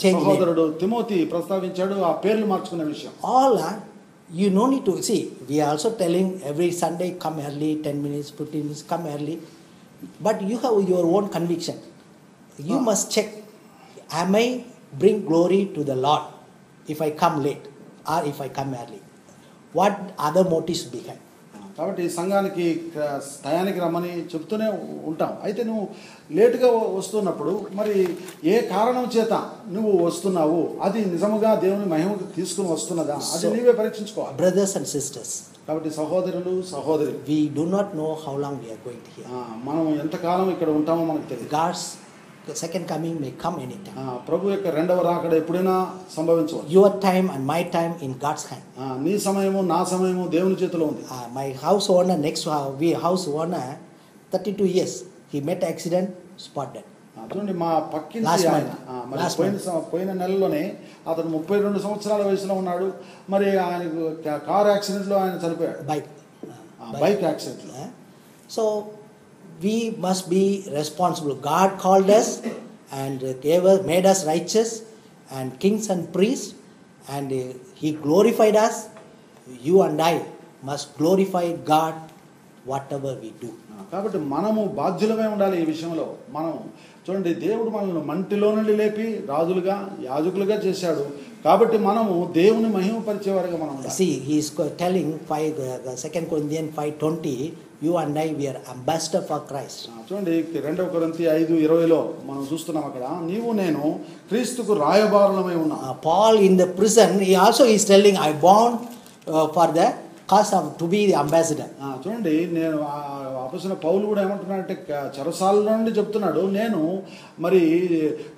change name. సహోదరుడు తిమోతి ప్రస్తావించాడు ఆ పేర్లు మార్చుకునే విషయం. All you no need to see. We are also telling every Sunday come early 10 minutes 15 minutes come early, but you have your own conviction. You must check, am I bring glory to the Lord if I come late or if I come early? What other motives behind? కాబట్టి సంఘానికి టయానికి రమ్మని చెప్తూనే ఉంటాం. అయితే నువ్వు లేటుగా వస్తున్నప్పుడు మరి ఏ కారణం చేత నువ్వు వస్తున్నావు అది నిజముగా దేవుని మహిమకు తీసుకుని వస్తున్నదా అది నీవే పరీక్షించుకోవాలి. Brothers and sisters, కాబట్టి సహోదరులు సహోదరి, we do not know how long we are going to here. మనం ఎంతకాలం ఇక్కడ ఉంటామో మనకు తెలియదు. God's second coming may come anytime. ప్రభు యొక్క రెండవ రాకడ ఎప్పుడైనా సంభవించవచ్చు. Your time and my time in God's hand. నీ సమయము నా సమయము దేవుని చేతిలో ఉంది. My house owner, next we house owner 32 years, he met accident, spot dead. చూడండి మా పక్కింటి Last ఆయన month. మరి Last పోయిన నెలలోనే అతను 32 సంవత్సరాల వయసులో ఉన్నాడు. మరి ఆయనకు కార్ యాక్సిడెంట్లో ఆయన చనిపోయాడు, bike. బైక్ యాక్సిడెంట్లో. So we must be responsible. God called us and made us righteous and kings and priests, and He glorified us. You and I must glorify God whatever we do. కాబట్టి మనము బాధ్యులమే ఉండాలి ఈ విషయంలో. మనం చూడండి, దేవుడు మనల్ని మంటిలో నుండి లేపి రాజులుగా యాజకులుగా చేశాడు. కాబట్టి మనము దేవుని మహిమపరిచేవారుగా మనం ఉండాలి. See, he is telling 2 Corinthians 5:20, you and I, we are ambassador for Christ. చూడండి 2 కొరింథీ 5:20లో మనం చూస్తున్నాం, అక్కడ నీవు నేను క్రీస్తుకు రాయబారులమై ఉన్నాం. Paul in the prison, he also is telling, I bound for the cause of to be the ambassador. చూడండి, నేను అపొస్తలుడైన పౌలు కూడా ఏమంటున్నాడంటే చెరసాల నుండి చెప్తున్నాడు, నేను మరి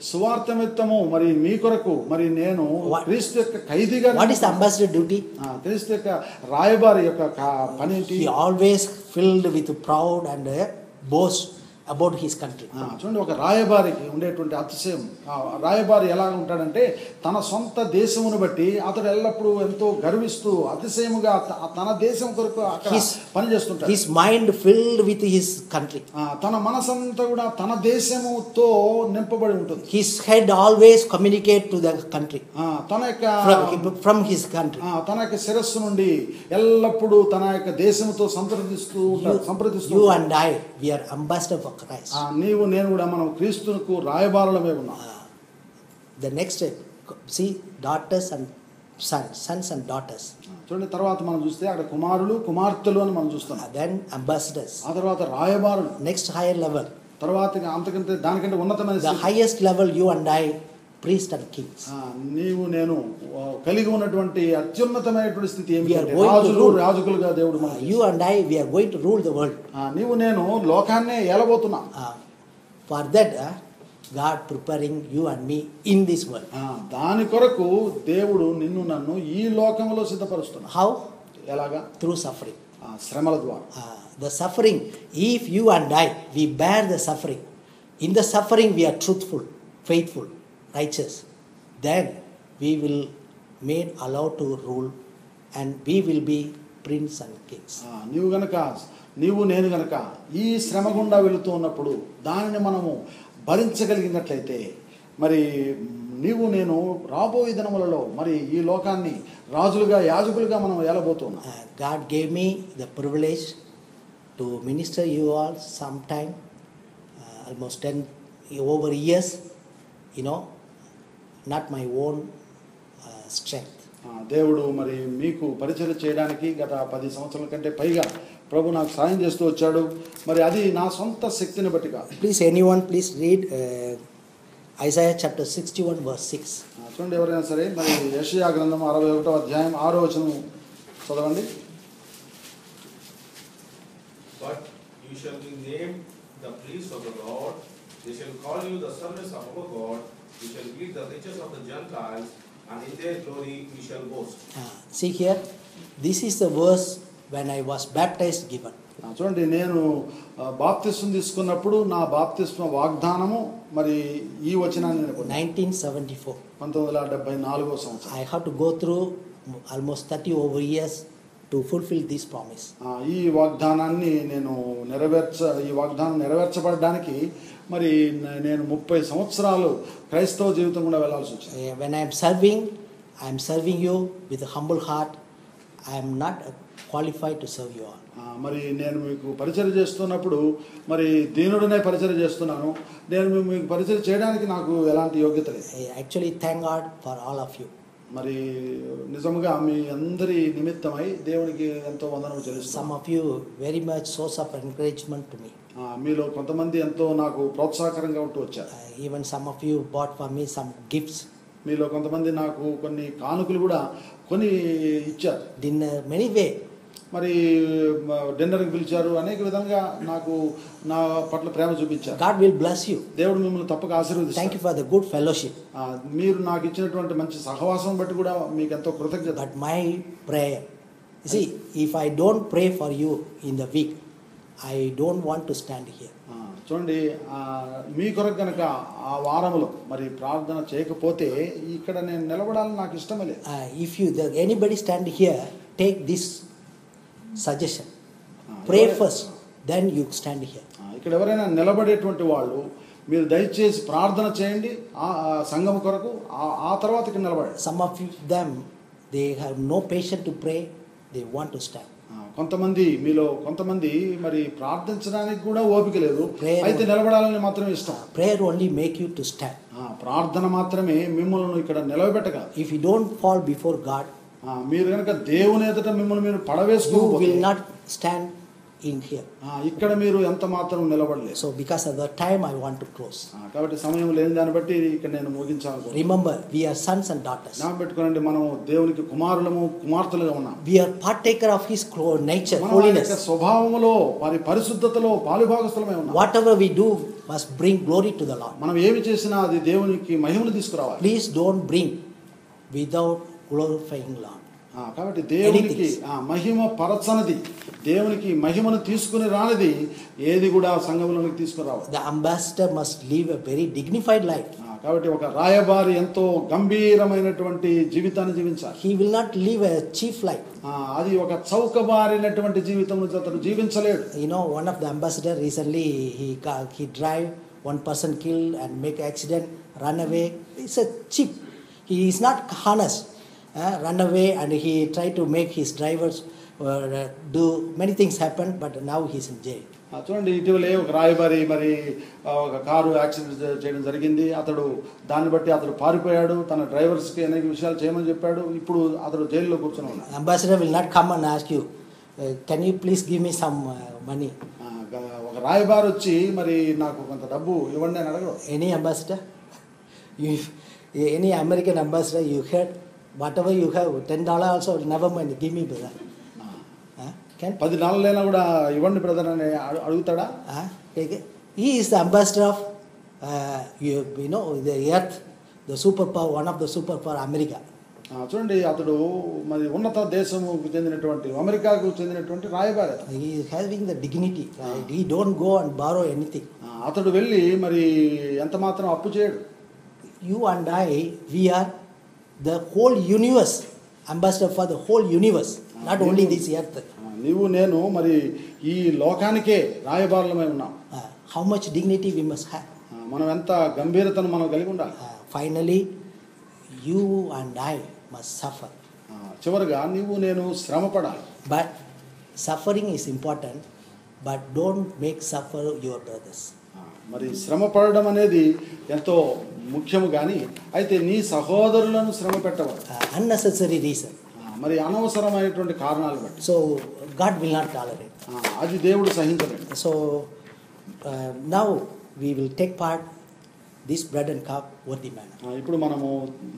సువార్త నిమిత్తము మరి మీ కొరకు మరి నేను క్రీస్తు యొక్క ఖైదీగా. What is the ambassador duty? క్రీస్తు యొక్క రాయబారి యొక్క పని ఏంటి? He always filled with proud and boast about his country. చూడండి, ఒక రాయబారికి ఉండేటువంటి అతిశయం. రాయబారి ఎలా ఉంటాడంటే తన సొంత దేశమును బట్టి అతడు ఎల్లప్పుడూ ఎంతో గర్విస్తూ అతిశయముగా తన దేశం కొరకు పని చేస్తుంటాడు. His mind filled with his country. తన మనసంతా కూడా తన దేశముతో నింపబడి ఉంటుంది. His head always communicate to the country. తన యొక్క from his country. తన యొక్క శిరస్సు నుండి ఎల్లప్పుడూ తన యొక్క దేశముతో సంప్రదిస్తూ You and I, we are ambassador for Christ. నీవు నేను కూడా మనం క్రీస్తుకు రాయబారులమే ఉన్నాం. The next step, see, daughters and sons and daughters. చూడండి, తర్వాత మనం చూస్తే అక్కడ కుమారులు కుమార్తెలు అని మనం చూస్తాం. Then ambassadors. ఆ తర్వాత రాయబారులు. Next higher level. తర్వాత అంతకంటే దానికంటే ఉన్నతమైన The highest level, you and I, priests and kings. నీవు నేను కలిగి ఉన్నటువంటి అత్యున్నతమైనటువంటి స్థితి We are ఏమిటంటే going to రాజులు rule. రాజులుగా దేవుడు మనకి. You and I, we are going to rule the world. నీవు నేను లోకాన్నే ఏలబోతున్నా. For that, God preparing you and me in this world. దాని కొరకు దేవుడు నిన్ను నన్ను ఈ లోకంలో సిద్ధపరుస్తున్నా. How? ఎలాగా? Through suffering. శ్రమల ద్వారా. The suffering, if you and I, we bear the suffering. In the suffering, we are truthful, faithful, righteous. Then we will made allowed to rule, and we will be prince and kings. నీవు నేను గనక ఈ శ్రమ గుండా వెళుతూ ఉన్నప్పుడు దానిని మనము భరించగలిగినట్లయితే మరి నీవు నేను రాబోయే దినములలో మరి ఈ లోకాన్ని రాజులుగా యాజకులుగా మనం ఏలబోతున్నాం. God gave me the privilege to minister you all sometime, almost 10 over years, not my own strength. దేవుడు మరి మీకు పరిచయం చేయడానికి గత 10 సంవత్సరాల కంటే పైగా ప్రభు నాకు సాయం చేస్తూ వచ్చాడు. మరి అది నా సొంత శక్తిని బట్టి కాదు. Please read Isaiah chapter 61 verse 6. చూడండి, ఎవరైనా సరే మరి యెషయా గ్రంథం 61వ అధ్యాయం 6వ వచనం చదవండి. But you shall be named the priests of the Lord. They shall call you the sons of our God. You shall be the riches of the Gentiles, and in their glory we shall boast. See here, this is the verse when I was baptized given. చూడండి, నేను బాప్తిస్మం తీసుకున్నప్పుడు నా బాప్తిస్మ వాగ్దానము మరి ఈ వచనాన్ని 1974. 1974వ సంవత్సరం. I have to go through almost 30 over years to fulfill this promise. ఈ వాగ్దానాన్ని ఈ వాగ్దానం నెరవేర్చబడడానికి మరి నేను 30 సంవత్సరాలు క్రైస్తవ జీవితం కూడా వెళ్ళాల్సి వచ్చింది. When I am serving you with a humble heart. I am not qualified to serve you all. మరి నేను మీకు పరిచయం చేస్తున్నప్పుడు మరి దీనుడనే పరిచయం చేస్తున్నాను. నేను మీకు పరిచయం చేయడానికి నాకు ఎలాంటి యోగ్యత లేదు. Actually, thank God for all of you. మరి నిజంగా మీ అందరి నిమిత్తమై దేవునికి ఎంతో వందనం చెల్లిస్తున్నాను. Some of you very much source of encouragement to me. మీలో కొంతమంది ఎంతో నాకు ప్రోత్సాహకరంగా ఉంటూ వచ్చారు. Even some of you bought for me some gifts. మీలో కొంతమంది నాకు కొన్ని కానుకలు కూడా కొని ఇచ్చారు. Dinner, many way. మరి డిన్నర్కి పిలిచారు, అనేక విధంగా నాకు నా పట్ల ప్రేమ చూపించారు. God will bless you. దేవుడు మిమ్మల్ని తప్పక ఆశీర్వదిస్తాడు. Thank you for the good fellowship. మీరు నాకు ఇచ్చినటువంటి మంచి సహవాసం బట్టి కూడా మీకు ఎంతో కృతజ్ఞత. But my prayer, see, if I don't pray for you in the week, I don't want to stand here. చూడండి, మీ కొరకు కనుక ఆ వారములో మరి ప్రార్థన చేయకపోతే ఇక్కడ నేను నిలబడాలని నాకు ఇష్టమే లేదు. If anybody stand here, take this suggestion. Pray first, then you stand here. ఇక్కడ ఎవరైనా నిలబడేటువంటి వాళ్ళు మీరు దయచేసి ప్రార్థన చేయండి ఆ సంఘం కొరకు, ఆ తర్వాత ఇక్కడ నిలబడండి. Some of them, they have no patience to pray, they want to stand. మీలో కొంతమంది మరి ప్రార్థించడానికి కూడా ఓపిక లేదు, Prayer అయితే నిలబడాలని మాత్రం ఇష్టం. Prayer only make you to stand. ప్రార్థన మాత్రమే మిమ్మల్ని ఇక్కడ నిలబెట్టగలదు. If you don't fall before God, మీరు కనుక దేవుని ఎదుట మిమ్మల్ని మీరు you పడవేసుకోకపోతే will not stand in here. ఇక్కడ మీరు ఎంత మాత్రం నిలబడలేదు. So because of the time, I want to close. కాబట్టి సమయం లేని దాన్ని బట్టి ఇక్కడ నేను ముగించాను. Remember, we are sons and daughters. పెట్టుకోనండి, మనం దేవునికి కుమారులము కుమార్తెలుగా ఉన్నాం. We are partaker of His nature, మనం holiness. ఆయన స్వభావములో వారి పరిశుద్ధతలో పాలుభాగస్తులమై ఉన్నాం. Whatever we do must bring glory to the Lord. మనం ఏమి చేసినా అది దేవునికి మహిమను తీసుకురావాలి. Please don't bring without glorifying Lord. కాబట్టి దేవునికి మహిమ పరచనది, దేవునికి మహిమను తీసుకుని రానిది ఏది కూడా సంఘంలోనికి తీసుకురావాలి. The ambassador must live a very dignified life. కాబట్టి ఒక రాయబారి ఎంతో గంభీరమైనటువంటి జీవితాన్ని జీవించాలి. He will not live a cheap life. అది ఒక చౌకబారినటువంటి జీవితం అతను జీవించలేడు. You know, one of the ambassador recently he drive, one person killed and make accident, run away. It's a cheap. He is not harnessed. Run away and he tried to make his drivers do many things happen, but now he's in jail. చూడండి, ఇటీవలే ఒక రాయబారి మరి ఒక car accident చేయడం జరిగింది. దాన్ని బట్టి అతడు పారిపోయాడు, తన డ్రైవర్స్కి అనేక విషయాలు చేయమని చెప్పాడు. ఇప్పుడు అతడు జైల్లో కూర్చొని ఉన్నాడు. Ambassador will not come and ask you, can you please give me some money? ఒక రాయబారి వచ్చి మరి నాకు కొంత డబ్బు ఇవ్వండి అని అడగడు. Any ambassador, any American ambassador, you heard whatever you have, $10 also, never mind, give me, brother. Can $10 కూడా ఇవ్వండి బ్రదర్ అని అడుగుతాడా? He is the ambassador of you know, the earth, the superpower, one of the superpower, America. చూడండి, అతడు మరి ఉన్నత దేశముకు చెందినటువంటి అమెరికాకు చెందినటువంటి రాయబారి. He is having the dignity. He don't go and borrow anything. అతడు వెళ్ళి మరి ఎంత మాత్రం అప్పు చేయడు. You and I, we are the whole universe, ambassador for the whole universe, not only this earth. నీవు నేను మరి ఈ లోకానికే రాయబారులమై ఉన్నాం. How much dignity we must have. మనం ఎంత గంభీరతను మనం కలిగి ఉండాలి. Finally, you and I must suffer. చివరిగా నీవు నేను శ్రమ పడాలి. But suffering is important, but don't make suffer your brothers. మరి శ్రమ పడడం అనేది ఎంతో ముఖ్యము, కానీ అయితే నీ సహోదరులను శ్రమ పెట్టవద్దు. Unnecessary reason. మరి అనవసరమైనటువంటి కారణాలు బట్టి. So God will not tolerate. అది దేవుడు సహించలేడు. So now we will take part this bread and cup worthy manner. ఇప్పుడు మనము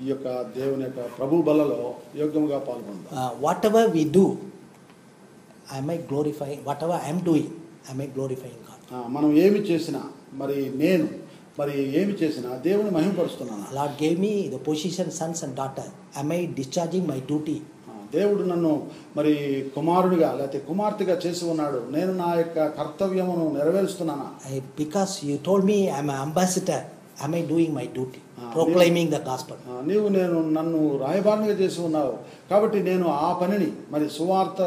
ఈ యొక్క దేవుని యొక్క ప్రభు బలలో యోగ్యముగా పాల్గొందాం. Whatever we do, I may glorify. Whatever I am doing, I may glorifying God. మనం ఏమి చేసినా ఏమి చేసినా దేవుని మహిమపరుస్తున్నాను. Lord gave me the position sons and daughter. Am I discharging my duty? దేవుడు నన్ను మరి కుమారుడిగా లేకపోతే కుమార్తెగా చేసి ఉన్నాడు. నేను నా యొక్క కర్తవ్యమును నెరవేరుస్తున్నానా? Because you told me I'm an ambassador, am I doing my duty? Proclaiming the gospel. నన్ను రాయబారినిగా చేసి ఉన్నావు కాబట్టి నేను ఆ పనిని మరి సువార్త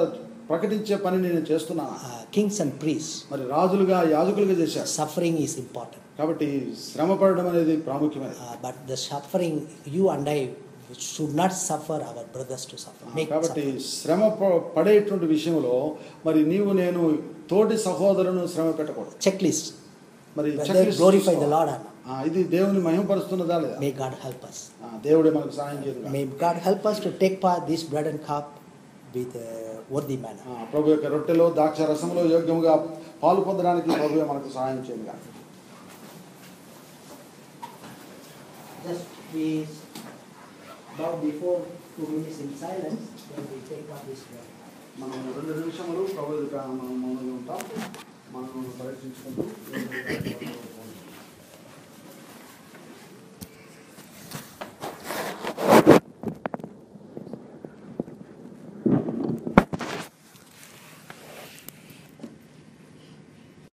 ప్రకటించే పనిని నేను చేస్తున్నాను. Kings and priests, మరి రాజులుగా యాజకులుగా చేశారు. Suffering is important. కాబట్టి శ్రమ పడడం అనేది ప్రాముఖ్యమైనది. But the suffering, you and I should not suffer our brothers to suffer. కాబట్టి శ్రమ పడేటువంటి విషయంలో మరి నీవు నేను తోటి సహోదరులను శ్రమ పెట్టకూడదు. Checklist. మరి glorify the Lord. ఇది దేవుని మహిమపరుస్తున్నదా లేదా? May God help us. దేవుడే మనకు సహాయం చేయదు. May God help us to take part this bread and cup with worthy manner. ప్రభు యొక్క రొట్టెలో ద్రాక్ష రసంలో యోగ్యముగా పాలు పొందడానికి ప్రభువే మనకు సహాయం చేయగా. Just please bow before 2 minutes in silence when we take part this bread. మనం 2 నిమిషములు ప్రభు ఎదుట మనం మౌనంగా ఉంటాం. మనం పరీక్షించుకుంటూ